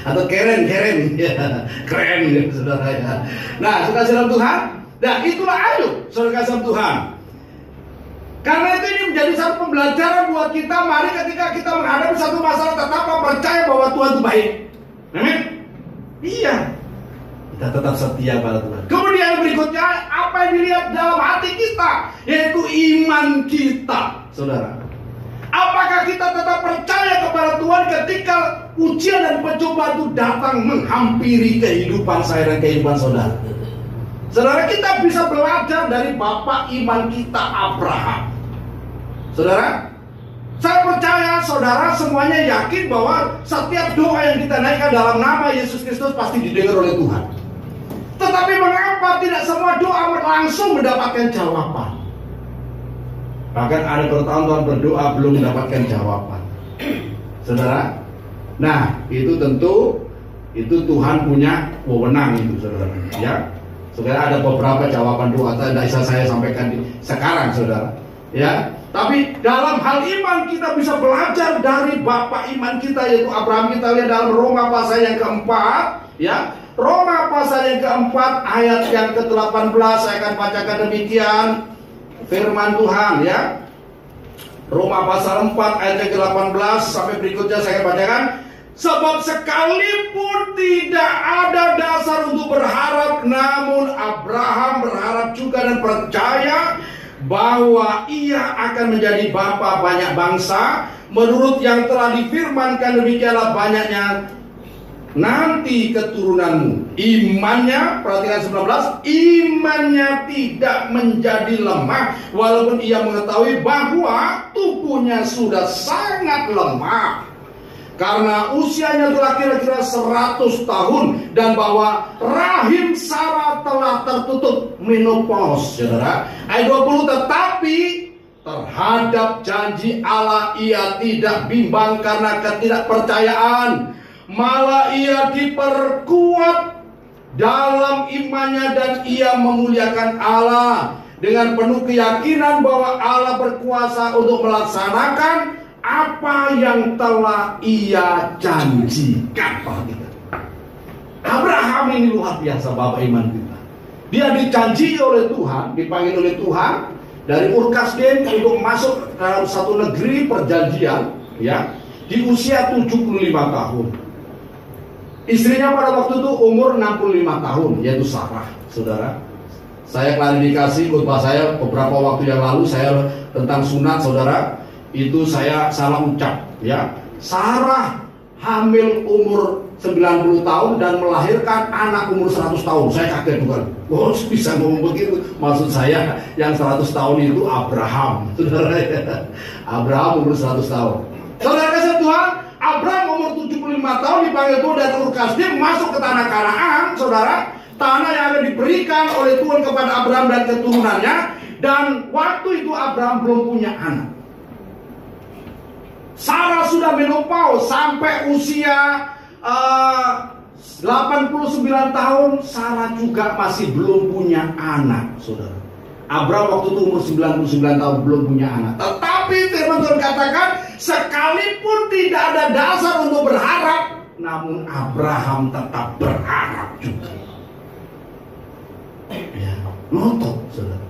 Atau Karen, ya. Keren ya, saudara ya. Nah, saudara dalam Tuhan, nah itulah Ayub, saudara dalam Tuhan. Karena itu ini menjadi satu pembelajaran buat kita. Mari ketika kita menghadapi satu masalah, tetaplah percaya bahwa Tuhan itu baik. Amin. Iya. Kita tetap setia pada Tuhan. Kemudian berikutnya, apa yang dilihat dalam hati kita, yaitu iman kita, saudara. Apakah kita tetap percaya kepada Tuhan ketika ujian dan pencobaan itu datang menghampiri kehidupan saya dan kehidupan saudara? Saudara, kita bisa belajar dari bapak iman kita, Abraham. Saudara, saya percaya saudara semuanya yakin bahwa setiap doa yang kita naikkan dalam nama Yesus Kristus pasti didengar oleh Tuhan. Tetapi mengapa tidak semua doa langsung mendapatkan jawaban? Bahkan ada bertahun-tahun berdoa belum mendapatkan jawaban. Saudara, nah itu tentu itu Tuhan punya wewenang itu, saudara. Ya, saudara, ada beberapa jawaban doa tidak bisa saya sampaikan sekarang, saudara. Ya, tapi dalam hal iman kita bisa belajar dari bapak iman kita yaitu Abraham. Kita lihat dalam Roma pasal yang keempat, ya. Roma pasal yang keempat ayat yang ke-18, saya akan bacakan demikian firman Tuhan, ya. Roma pasal 4 ayat yang ke-18 sampai berikutnya saya akan bacakan. Sebab sekalipun tidak ada dasar untuk berharap, namun Abraham berharap juga dan percaya bahwa ia akan menjadi bapa banyak bangsa, menurut yang telah difirmankan, demikianlah banyaknya nanti keturunanmu. Imannya, perhatikan 19, imannya tidak menjadi lemah, walaupun ia mengetahui bahwa tubuhnya sudah sangat lemah, karena usianya telah kira-kira 100 tahun, dan bahwa rahim Sarah telah tertutup menopause, saudara. Ayat 20, tetapi terhadap janji Allah ia tidak bimbang karena ketidakpercayaan, malah ia diperkuat dalam imannya dan ia memuliakan Allah dengan penuh keyakinan bahwa Allah berkuasa untuk melaksanakan apa yang telah ia janjikan. Abraham ini luar biasa bapak iman kita. Dia dijanji oleh Tuhan, dipanggil oleh Tuhan dari Ur Kasdim untuk masuk dalam satu negeri perjanjian, ya, di usia 75 tahun. Istrinya pada waktu itu umur 65 tahun, yaitu Sarah, saudara. Saya klarifikasi khotbah saya beberapa waktu yang lalu, saya tentang sunat, saudara. Itu saya salah ucap, ya. Sarah hamil umur 90 tahun dan melahirkan anak umur 100 tahun. Saya kaget, bukan? Oh, bisa ngomong begitu. Maksud saya yang 100 tahun itu Abraham, saudara. Abraham umur 100 tahun. Saudara kasih Tuhan, Abraham umur 75 tahun dipanggil Tuhan dari Ur Kasdim masuk ke tanah Kanaan, saudara. Tanah yang akan diberikan oleh Tuhan kepada Abraham dan keturunannya. Dan waktu itu Abraham belum punya anak. Sarah sudah menopause sampai usia 89 tahun. Sarah juga masih belum punya anak, saudara. Abraham waktu itu umur 99 tahun belum punya anak. Tetapi firman Tuhan katakan, sekalipun tidak ada dasar untuk berharap, namun Abraham tetap berharap juga. Ya, ngotot, saudara.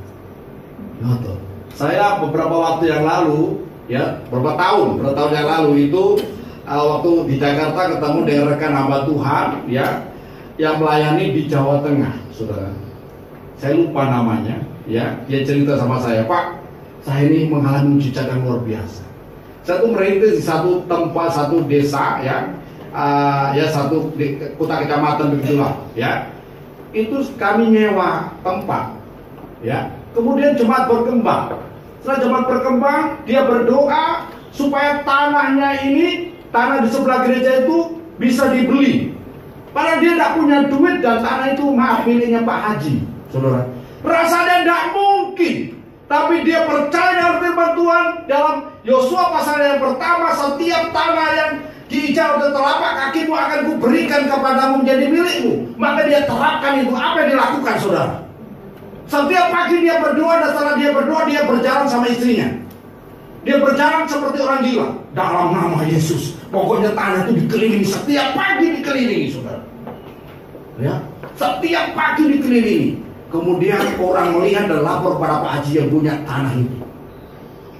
Ngotot. Saya beberapa waktu yang lalu, ya, beberapa tahun yang lalu itu waktu di Jakarta ketemu dengan rekan hamba Tuhan, ya, yang melayani di Jawa Tengah, saudara. Saya lupa namanya, ya. Dia cerita sama saya, Pak, saya ini mengalami mujizat yang luar biasa. Saya tuh merintis di satu tempat, satu desa, ya, ya satu kota kecamatan begitulah, ya. Itu kami nyewa tempat, ya. Kemudian jemaat berkembang. Setelah jemaat berkembang, dia berdoa supaya tanahnya ini, tanah di sebelah gereja itu bisa dibeli. Padahal dia tidak punya duit dan tanah itu miliknya Pak Haji, saudara. Rasanya tidak mungkin, tapi dia percaya dengan firman Tuhan dalam Yosua pasal yang pertama, setiap tanah yang diinjak oleh telapak kakimu akan kuberikan kepadamu menjadi milikmu. Maka dia terapkan itu. Apa yang dilakukan, saudara? Setiap pagi dia berdoa, dan setelah dia berdoa, dia berjalan sama istrinya. Dia berjalan seperti orang gila. Dalam nama Yesus, pokoknya tanah itu dikelilingi. Setiap pagi dikelilingi, saudara. Ya, setiap pagi dikelilingi. Kemudian orang melihat dan lapor pada Pak Haji yang punya tanah itu.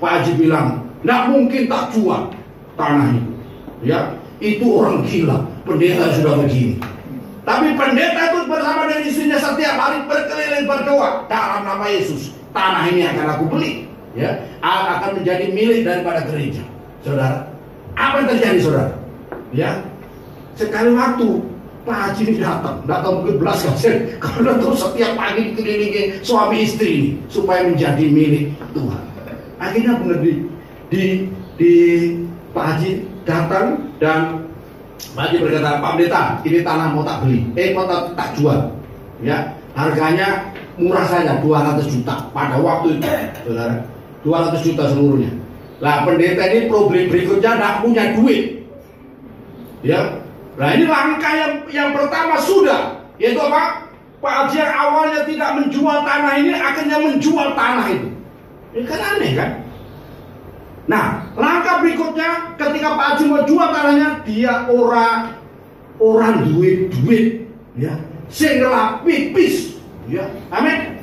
Pak Haji bilang, nggak mungkin tak jual tanah ini. Ya, itu orang gila. Pendeta sudah begini. Tapi pendeta itu bersama dengan istrinya setiap hari berkeliling berdoa dalam nama Yesus. Tanah ini akan aku beli. Ya, akan menjadi milik daripada gereja. Saudara, apa yang terjadi, saudara? Ya, sekali waktu Pak Haji ini datang mungkin belas kasihan, karena terus setiap pagi dikelilingi suami istri ini supaya menjadi milik Tuhan. Akhirnya benar di Pak Haji datang dan Pak Haji berkata, Pak Pendeta, ini tanah mau tak beli, mau tak jual. Ya, harganya murah saja 200 juta pada waktu itu, saudara. 200 juta seluruhnya. Lah pendeta ini problem berikutnya tidak punya duit. Ya. Nah ini langkah yang pertama sudah, yaitu apa? Pak Haji yang awalnya tidak menjual tanah ini akhirnya menjual tanah itu. Ini kan aneh kan? Nah langkah berikutnya ketika Pak Haji mau jual tanahnya, dia orang duit, ya, sehingga pipis, ya, amin.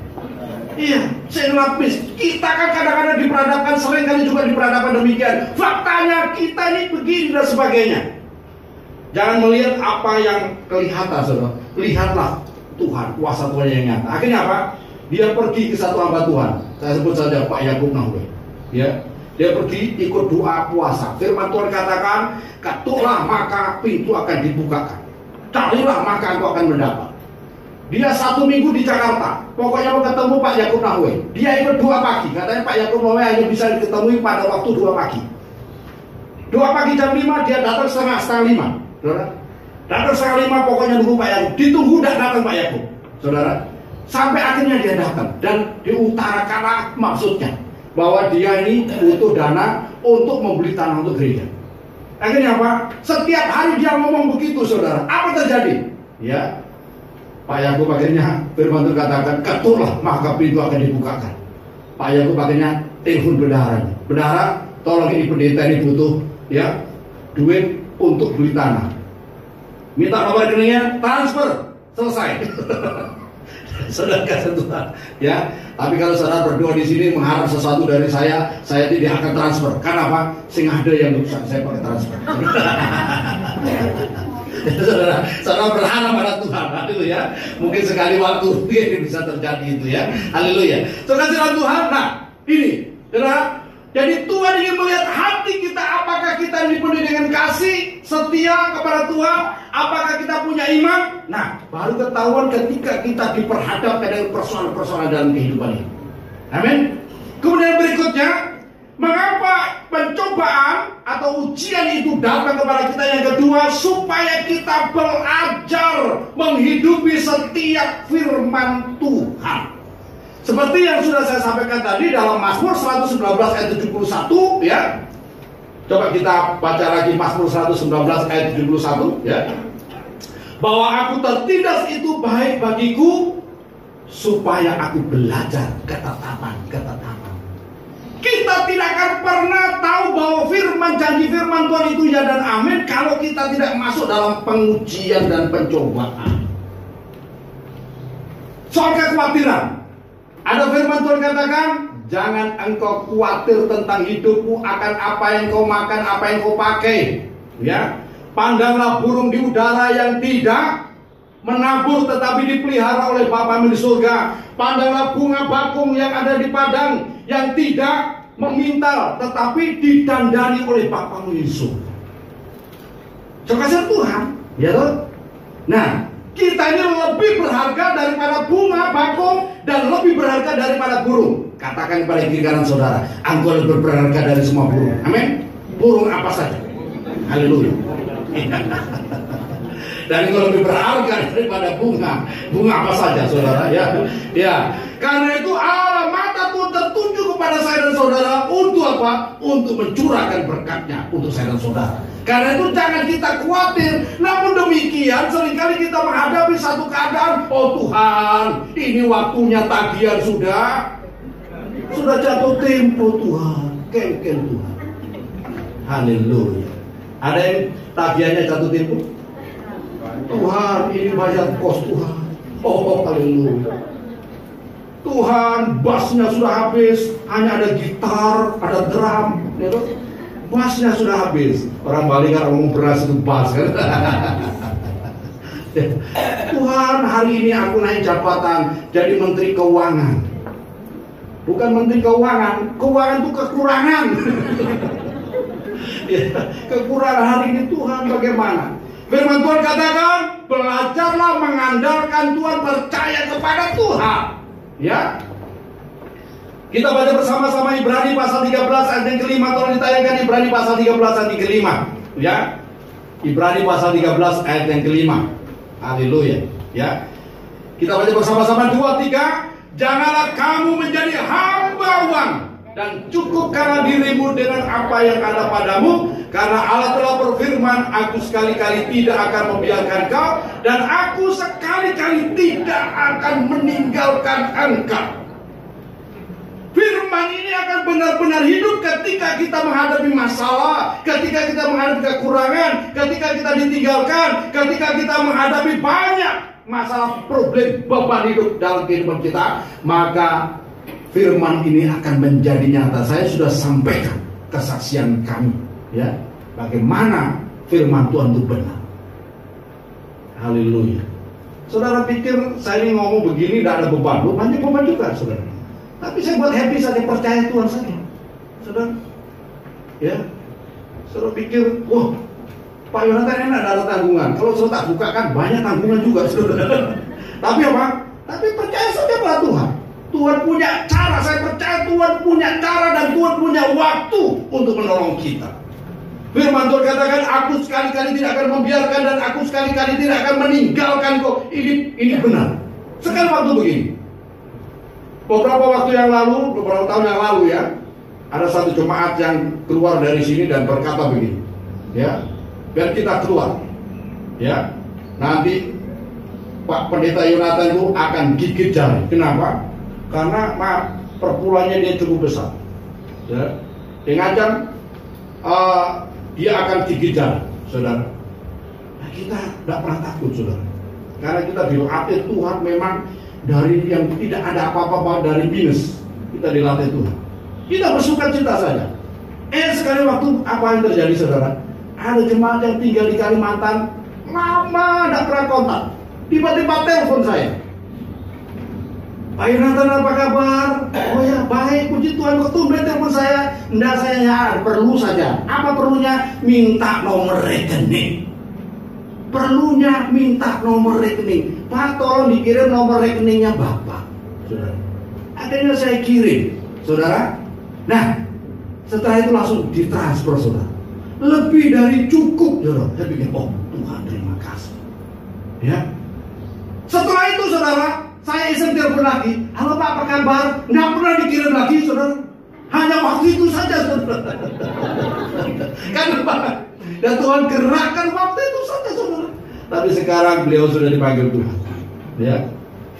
Iya, sehingga lapis. Kita kan kadang-kadang diperhadapkan, sering kali juga diperhadapkan demikian. Faktanya kita ini begini dan sebagainya. Jangan melihat apa yang kelihatan, saudara. Lihatlah Tuhan, kuasa Tuhan yang nyata. Akhirnya apa? Dia pergi ke satu hamba Tuhan. Saya sebut saja Pak Yakub Nahwe. Ya, dia pergi ikut doa puasa. Firman Tuhan katakan, ketuklah maka pintu akan dibukakan. Carilah maka engkau akan mendapat. Dia 1 minggu di Jakarta. Pokoknya mau ketemu Pak Yakub Nahwe. Dia ikut 2 pagi. Katanya Pak Yakub Nahwe hanya bisa ditemui pada waktu 2 pagi. 2 pagi jam 5 dia datang setengah 5. Saudara, datang setengah 5 pokoknya nunggu Pak Yakub. Ditunggu dah datang Pak Yakub. Saudara, sampai akhirnya dia datang dan diutarakan maksudnya bahwa dia ini butuh dana untuk membeli tanah untuk gereja. Akhirnya apa? Setiap hari dia ngomong begitu, saudara. Apa terjadi? Ya, Pak Yakub akhirnya firman Tuhan katakan, ketuklah maka pintu akan dibukakan. Pak Yakub akhirnya telepon bendaharanya. Bendahara, tolong ini pendeta ini butuh ya duit untuk beli tanah. Minta nomor rekeningnya, transfer, selesai. Saudara kasih Tuhan, ya. Tapi kalau saudara berdoa di sini mengharap sesuatu dari saya tidak akan transfer. Karena apa? Sing ada yang bisa saya pakai transfer. Saudara berharap pada Tuhan, haleluya. Mungkin sekali waktu ini bisa terjadi itu ya, haleluya. Saudara Tuhan, nah ini, saudara. Jadi Tuhan ingin melihat hati kita, apakah kita dipenuhi dengan kasih, setia kepada Tuhan, apakah kita punya iman. Nah, baru ketahuan ketika kita diperhadapkan dengan persoalan-persoalan dalam kehidupan ini. Amin. Kemudian berikutnya, mengapa pencobaan atau ujian itu datang kepada kita? Yang kedua, supaya kita belajar menghidupi setiap firman Tuhan. Seperti yang sudah saya sampaikan tadi dalam Mazmur 119 ayat 71 ya. Coba kita baca lagi Mazmur 119 ayat 71 ya. Bahwa aku tertindas itu baik bagiku, supaya aku belajar ketetapan. Kita tidak akan pernah tahu bahwa janji firman Tuhan itu ya dan amin kalau kita tidak masuk dalam pengujian dan pencobaan. Soal kekhawatiran, ada firman Tuhan katakan, jangan engkau khawatir tentang hidupmu, akan apa yang kau makan, apa yang kau pakai. Ya, pandanglah burung di udara yang tidak menabur tetapi dipelihara oleh Bapamu di surga. Pandanglah bunga bakung yang ada di padang yang tidak memintal tetapi didandani oleh Bapamu di surga. Coba Tuhan, ya toh? Nah, kita ini lebih berharga daripada bunga bakung dan lebih berharga daripada burung. Katakan kepada kiri kanan saudara, engkau lebih berharga dari semua burung. Amin. Burung apa saja. Haleluya. Dan engkau lebih berharga daripada bunga. Bunga apa saja saudara ya. Ya. Karena itu Allah mata Tuhan tertuju kepada saya dan saudara untuk apa? Untuk mencurahkan berkatnya untuk saya dan saudara. Karena itu jangan kita khawatir. Namun demikian seringkali kita menghadapi satu keadaan, oh Tuhan, ini waktunya tagihan sudah jatuh tempo Tuhan, kengkel Tuhan. Haleluya. Ada yang tagihannya jatuh tempo? Tuhan, ini bayar kos Tuhan. Oh haleluya. Tuhan, bassnya sudah habis, hanya ada gitar, ada drum, gitu. Bassnya sudah habis. Orang Bali kan ngomong beras itu bass kan. Tuhan, hari ini aku naik jabatan jadi Menteri Keuangan. Bukan Menteri Keuangan, keuangan itu kekurangan. Ya, kekurangan hari ini Tuhan bagaimana? Firman Tuhan katakan, belajarlah mengandalkan Tuhan, percaya kepada Tuhan. Ya, kita baca bersama-sama Ibrani pasal 13 ayat yang kelima. Tolong ditayangkan Ibrani pasal 13 ayat yang kelima. Ya, Ibrani pasal 13 ayat yang kelima. Haleluya. Ya, kita baca bersama-sama 2, 3. Janganlah kamu menjadi hamba uang, dan cukupkanlah dirimu dengan apa yang ada padamu, karena Allah telah berfirman, aku sekali-kali tidak akan membiarkan kau, dan aku sekali-kali tidak akan meninggalkan engkau. Firman ini akan benar-benar hidup ketika kita menghadapi masalah, ketika kita menghadapi kekurangan, ketika kita ditinggalkan, ketika kita menghadapi banyak masalah, problem, beban hidup dalam kehidupan kita. Maka firman ini akan menjadi nyata. Saya sudah sampaikan kesaksian kami, ya, bagaimana firman Tuhan itu benar. Haleluya. Saudara pikir saya ini ngomong begini tidak ada beban? Banyak beban juga, saudara. Tapi saya buat happy saja, percaya Tuhan saja, saudara. Ya, saudara pikir, wah, Pak Yonatan enak ada tanggungan. Kalau saudara tak buka kan banyak tanggungan juga, saudara. Tapi apa? Tapi percaya saja pada Tuhan. Tuhan punya cara, saya percaya Tuhan punya cara dan Tuhan punya waktu untuk menolong kita. Firman Tuhan katakan, aku sekali-kali tidak akan membiarkan dan aku sekali-kali tidak akan meninggalkan kau. Ini benar. Sekali waktu begini. Beberapa waktu yang lalu, beberapa tahun yang lalu ya, ada satu jemaat yang keluar dari sini dan berkata begini, ya, biar kita keluar, ya, nanti Pak Pendeta Yonatan itu akan gigit jari. Kenapa? Karena perpulangnya dia cukup besar, ya, dia ngancam dia akan gigit jari, saudara. Nah, kita tidak pernah takut, saudara, karena kita dilatih Tuhan memang. Dari yang tidak ada apa-apa, dari minus, kita dilatih Tuhan. Kita bersuka cita saja. Sekali waktu apa yang terjadi, saudara? Ada jemaat yang tinggal di Kalimantan, lama tidak pernah kontak. Tiba-tiba telepon saya. Pak Yonatan, apa kabar? Oh ya, baik, puji Tuhan. Kok tumben telepon saya? Enggak, saya ya, perlu saja. Apa perlunya? Minta nomor rekening. Perlunya minta nomor rekening. Pak, tolong dikirim nomor rekeningnya Bapak, saudara. Akhirnya saya kirim, saudara. Nah, setelah itu langsung ditransfer, saudara. Lebih dari cukup, saudara. Saya pikir, oh Tuhan terima kasih. Ya. Setelah itu, saudara, saya iseng telepon lagi. Halo Pak, apa kabar? Nggak pernah dikirim lagi, saudara. Hanya waktu itu saja, saudara. Kenapa? Dan Tuhan gerakkan waktu itu saja, saudara. Tapi sekarang beliau sudah dipanggil Tuhan, ya,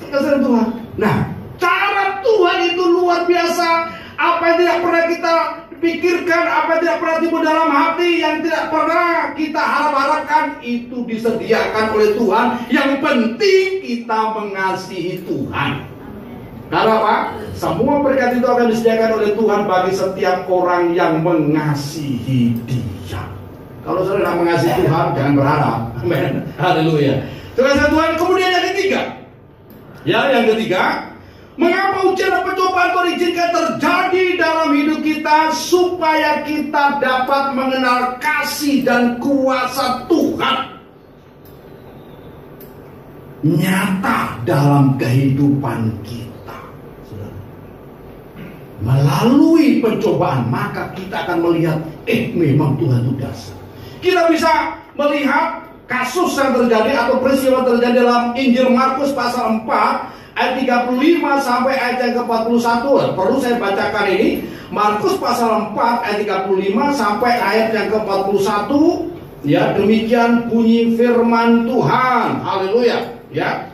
sekarang Tuhan. Nah, cara Tuhan itu luar biasa. Apa yang tidak pernah kita pikirkan, apa yang tidak pernah timbul dalam hati, yang tidak pernah kita harap-harapkan, itu disediakan oleh Tuhan. Yang penting kita mengasihi Tuhan. Karena apa? Semua berkat itu akan disediakan oleh Tuhan bagi setiap orang yang mengasihi Dia. Kalau saudara tidak mengasihi Tuhan, jangan berharap. Amin. Haleluya. Terima Tuhan. Kemudian yang ketiga, ya, yang ketiga, mengapa ujian dan pencobaan Tuhan izinkan terjadi dalam hidup kita supaya kita dapat mengenal kasih dan kuasa Tuhan nyata dalam kehidupan kita. Melalui pencobaan, maka kita akan melihat, memang Tuhan itu dasar. Kita bisa melihat kasus yang terjadi atau peristiwa terjadi dalam Injil Markus pasal 4 ayat 35 sampai ayat yang ke-41. Perlu saya bacakan ini. Markus pasal 4 ayat 35 sampai ayat yang ke-41. Ya, demikian bunyi firman Tuhan. Haleluya. Ya.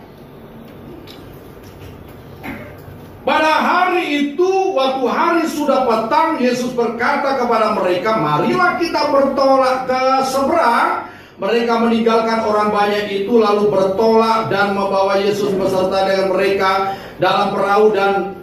Pada hari itu, waktu hari sudah petang, Yesus berkata kepada mereka, marilah kita bertolak ke seberang Mereka meninggalkan orang banyak itu lalu bertolak dan membawa Yesus beserta dengan mereka dalam perahu, dan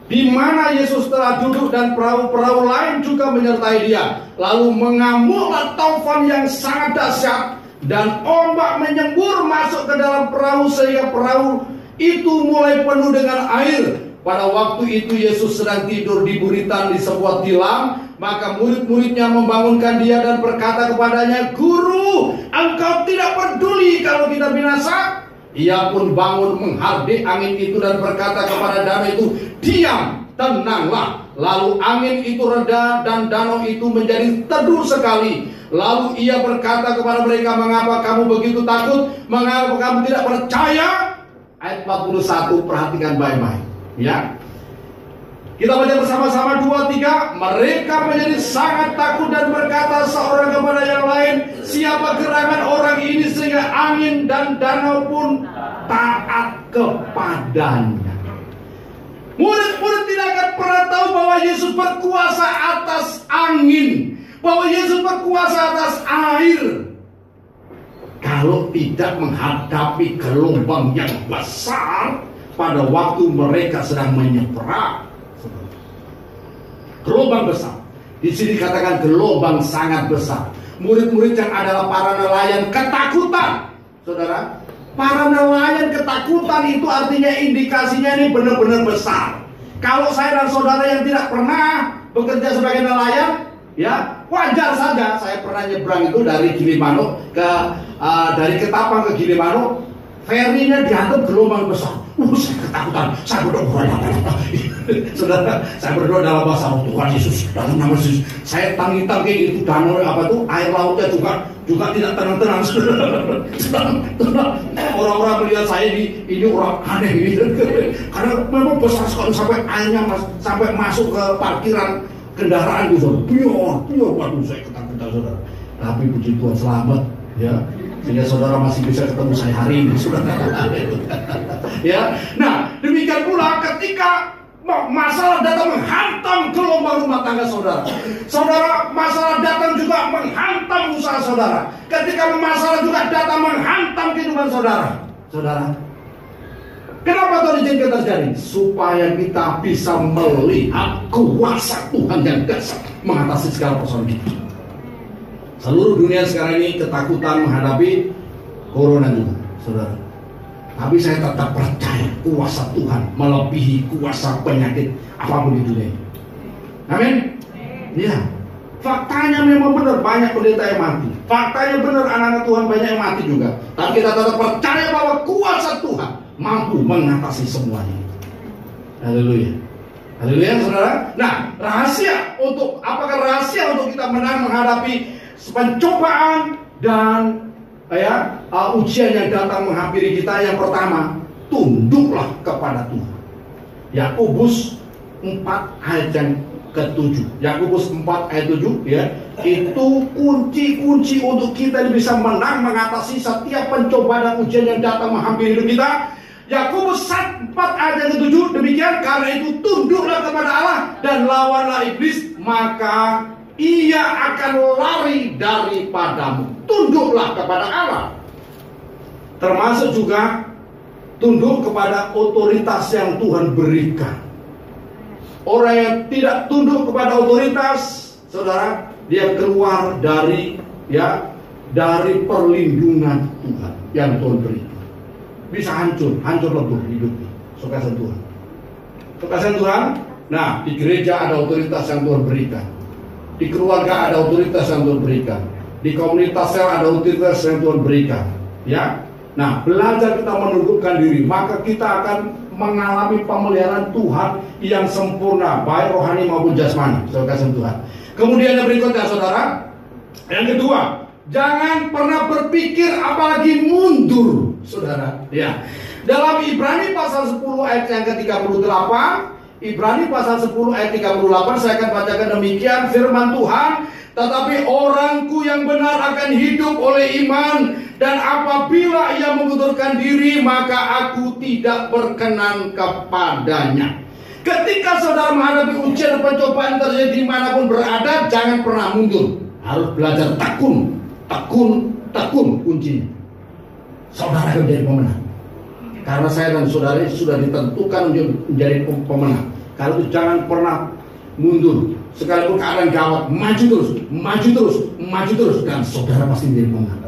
di mana Yesus telah duduk dan perahu-perahu lain juga menyertai dia. Lalu mengamuklah taufan yang sangat dahsyat dan ombak menyembur masuk ke dalam perahu sehingga perahu itu mulai penuh dengan air. Pada waktu itu Yesus sedang tidur di buritan di sebuah tilam. Maka murid-muridnya membangunkan dia dan berkata kepadanya, "Guru, engkau tidak peduli kalau kita binasa?" Ia pun bangun menghardik angin itu dan berkata kepada danau itu, "Diam, tenanglah." Lalu angin itu reda dan danau itu menjadi teduh sekali. Lalu ia berkata kepada mereka, "Mengapa kamu begitu takut? Mengapa kamu tidak percaya?" Ayat 41, perhatikan baik-baik. Ya, kita baca bersama-sama 2-3. Mereka menjadi sangat takut dan berkata seorang kepada yang lain, "Siapa gerangan orang ini sehingga angin dan danau pun taat kepadanya?" Murid-murid tidak akan pernah tahu bahwa Yesus berkuasa atas angin, bahwa Yesus berkuasa atas air, kalau tidak menghadapi gelombang yang besar pada waktu mereka sedang menyeberang. Gelombang besar. Di sini katakan gelombang sangat besar. Murid-murid yang adalah para nelayan ketakutan. Saudara, para nelayan ketakutan itu artinya indikasinya ini benar-benar besar. Kalau saya dan saudara yang tidak pernah bekerja sebagai nelayan, ya wajar saja. Saya pernah nyebrang itu dari Gilimanuk dari Ketapang ke Gilimanuk. Ferinya dianggap gelombang besar. Saya ketakutan. Saya berdoa. Saudara, saya berdoa dalam bahasa Allah, "Tuhan Yesus, dalam nama Yesus." Saya tanggi-tanggi itu danau air lautnya juga tidak tenang-tenang. Orang-orang melihat saya ini orang aneh gitu. Karena memang besar sekali sampai airnya sampai masuk ke parkiran kendaraan gitu. Pior, waduh saya ketakutan, saudara. Tapi puji Tuhan selamat, ya. Sehingga saudara masih bisa ketemu saya hari ini, saudara. Ya, nah demikian pula ketika masalah datang menghantam gelombang rumah tangga saudara. Saudara, masalah datang juga menghantam usaha saudara. Ketika masalah juga datang menghantam kehidupan saudara. Saudara, kenapa Tuhan izinkan terjadi? Supaya kita bisa melihat kuasa Tuhan yang dahsyat mengatasi segala persoalan kita. Seluruh dunia sekarang ini ketakutan menghadapi corona juga, saudara. Tapi saya tetap percaya kuasa Tuhan melebihi kuasa penyakit apapun di dunia. Amin. Ya, faktanya memang benar banyak pendeta yang mati. Faktanya benar anak-anak Tuhan banyak yang mati juga. Tapi kita tetap percaya bahwa kuasa Tuhan mampu mengatasi semuanya. Haleluya. Haleluya, saudara. Nah, apakah rahasia untuk kita menang menghadapi pencobaan dan ujian yang datang menghampiri kita? Yang pertama, tunduklah kepada Tuhan. Yakobus 4 ayat yang ke-7. Yakobus 4 ayat 7, ya. Itu kunci-kunci untuk kita bisa menang mengatasi setiap pencobaan dan ujian yang datang menghampiri hidup kita. Yakobus 4 ayat yang ke-7, demikian, karena itu tunduklah kepada Allah dan lawanlah iblis, maka ia akan lari daripadamu. Tunduklah kepada Allah. Termasuk juga tunduk kepada otoritas yang Tuhan berikan. Orang yang tidak tunduk kepada otoritas, saudara, dia keluar dari perlindungan Tuhan yang Tuhan berikan. Bisa hancur lebur hidupnya. Kekasih Tuhan. Kekasih Tuhan. Nah, di gereja ada otoritas yang Tuhan berikan. Di keluarga ada otoritas yang Tuhan berikan. Di komunitas sel ada otoritas yang Tuhan berikan. Ya, nah belajar kita menundukkan diri, maka kita akan mengalami pemeliharaan Tuhan yang sempurna, baik rohani maupun jasmani. Saudara Tuhan. Kemudian yang berikutnya, saudara, yang kedua, jangan pernah berpikir apalagi mundur, saudara. Ya, dalam Ibrani pasal 10 ayat yang ke-38. Ibrani pasal 10 ayat 38, saya akan bacakan demikian firman Tuhan. Tetapi orangku yang benar akan hidup oleh iman, dan apabila ia mengundurkan diri, maka aku tidak berkenan kepadanya. Ketika saudara menghadapi ujian dan pencobaan terjadi dimanapun berada, jangan pernah mundur. Harus belajar tekun tekun kuncinya. Saudara akan menjadi pemenang. Karena saya dan saudara sudah ditentukan untuk menjadi pemenang. Kalau itu jangan pernah mundur. Sekalipun keadaan gawat, maju terus, maju terus, maju terus, dan saudara pasti menjadi pemenang.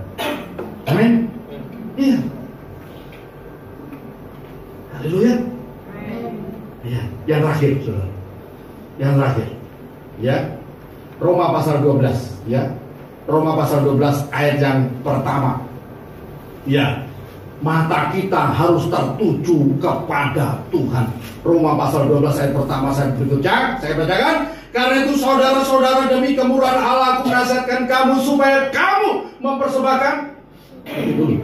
Amin. Iya. Haleluya. Ya, yang terakhir, saudara. Yang terakhir, ya. Roma pasal 12, ya. Roma pasal 12 ayat yang pertama. Ya. Mata kita harus tertuju kepada Tuhan. Roma pasal 12 ayat pertama saya berikutnya, saya bacakan. Karena itu saudara-saudara, demi kemurahan Allah aku menasihatkan kamu supaya kamu mempersembahkan. Itu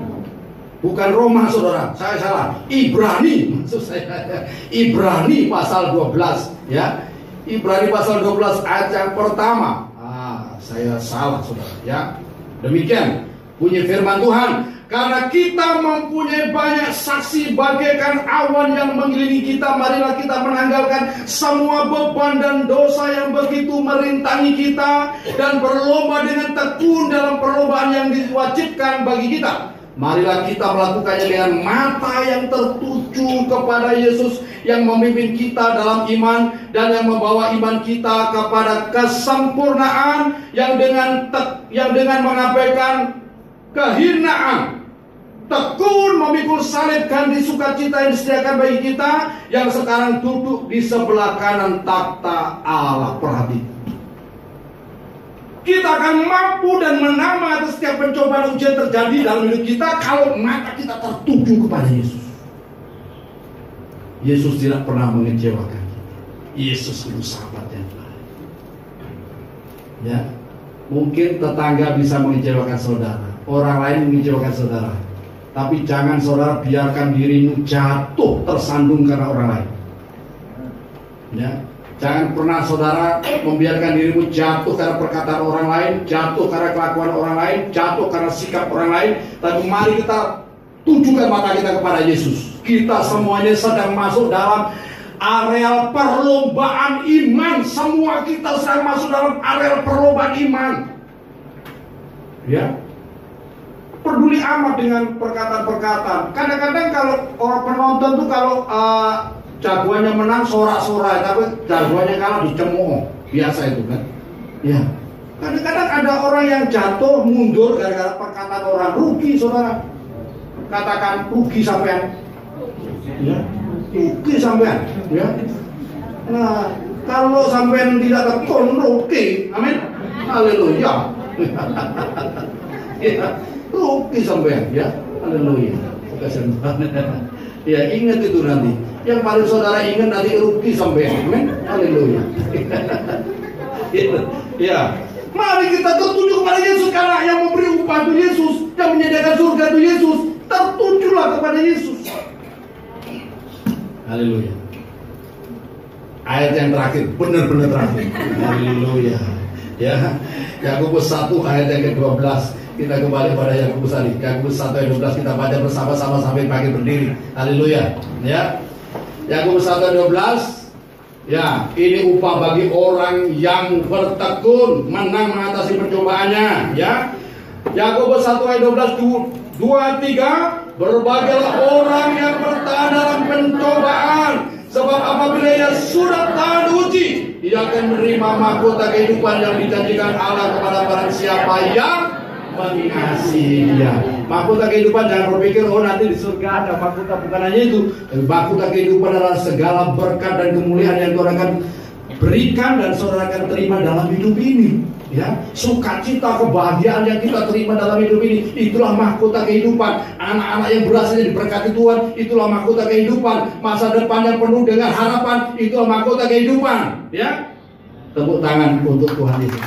bukan Roma, saudara, saya salah. Ibrani, maksud saya. Ibrani pasal 12, ya. Ibrani pasal 12 ayat yang pertama. Saya salah, saudara, ya. Demikian bunyi firman Tuhan. Karena kita mempunyai banyak saksi bagaikan awan yang mengelilingi kita, marilah kita menanggalkan semua beban dan dosa yang begitu merintangi kita, dan berlomba dengan tekun dalam perlombaan yang diwajibkan bagi kita. Marilah kita melakukannya dengan mata yang tertuju kepada Yesus yang memimpin kita dalam iman dan yang membawa iman kita kepada kesempurnaan, yang dengan mengabaikan kehinaan, tekun memikul salib ganti sukacita yang disediakan bagi kita yang sekarang duduk di sebelah kanan takhta Allah. Perhati, kita akan mampu dan menang atas setiap pencobaan ujian terjadi dalam hidup kita kalau mata kita tertuju kepada Yesus. Yesus tidak pernah mengecewakan kita. Yesus itu sahabat yang baik. Ya, mungkin tetangga bisa mengecewakan saudara, orang lain mengecewakan saudara, tapi jangan saudara biarkan dirimu jatuh tersandung karena orang lain. Ya, jangan pernah saudara membiarkan dirimu jatuh karena perkataan orang lain, jatuh karena kelakuan orang lain, jatuh karena sikap orang lain. Tapi mari kita tujukan mata kita kepada Yesus. Kita semuanya sedang masuk dalam areal perlombaan iman. Semua kita sedang masuk dalam areal perlombaan iman. Ya, peduli amat dengan perkataan-perkataan. Kadang-kadang kalau orang penonton tuh kalau jagoannya menang sorak-sorai, tapi jagoannya kalah dicemooh. Biasa itu kan. Ya. Kadang-kadang ada orang yang jatuh mundur gara-gara perkataan orang. Rugi saudara. Katakan rugi sampean. Ya. Rugi sampean. Ya. Nah, kalau sampean tidak tekun rugi. Amin. Haleluya. Ya. Rugi sampean, ya. Haleluya. Ya, ingat itu nanti. Yang paling saudara ingat nanti rugi sampean. Amin. Haleluya. Ya. Mari kita tertuju kepada Yesus, karena yang memberi upah itu Yesus, yang menyediakan surga itu Yesus. Tertujulah kepada Yesus. Haleluya. Ayat yang terakhir, benar-benar terakhir. Haleluya. Ya, Yakobus 1 ayat yang ke-12. Kita kembali pada Yakobus tadi. Yakobus 1 ayat 12 kita baca bersama-sama sampai pagi berdiri. Haleluya. Ya. Yakobus 1 ayat 12. Ya, ini upah bagi orang yang bertekun menang mengatasi percobaannya, ya. Yakobus 1 ayat 12 2, 3. Berbahagialah orang yang bertahan dalam pencobaan, sebab apabila ia sudah tahan uji, ia akan menerima mahkota kehidupan yang dijanjikan Allah kepada barang siapa yang mengasihi dia. Mahkota kehidupan, jangan berpikir oh nanti di surga ada mahkota, bukan hanya itu. Mahkota kehidupan adalah segala berkat dan kemuliaan yang Tuhan akan berikan dan saudara akan terima dalam hidup ini. Ya, sukacita, kebahagiaan yang kita terima dalam hidup ini, itulah mahkota kehidupan. Anak-anak yang berhasil diberkati Tuhan, itulah mahkota kehidupan. Masa depan yang penuh dengan harapan, itulah mahkota kehidupan. Ya, tepuk tangan untuk Tuhan itu.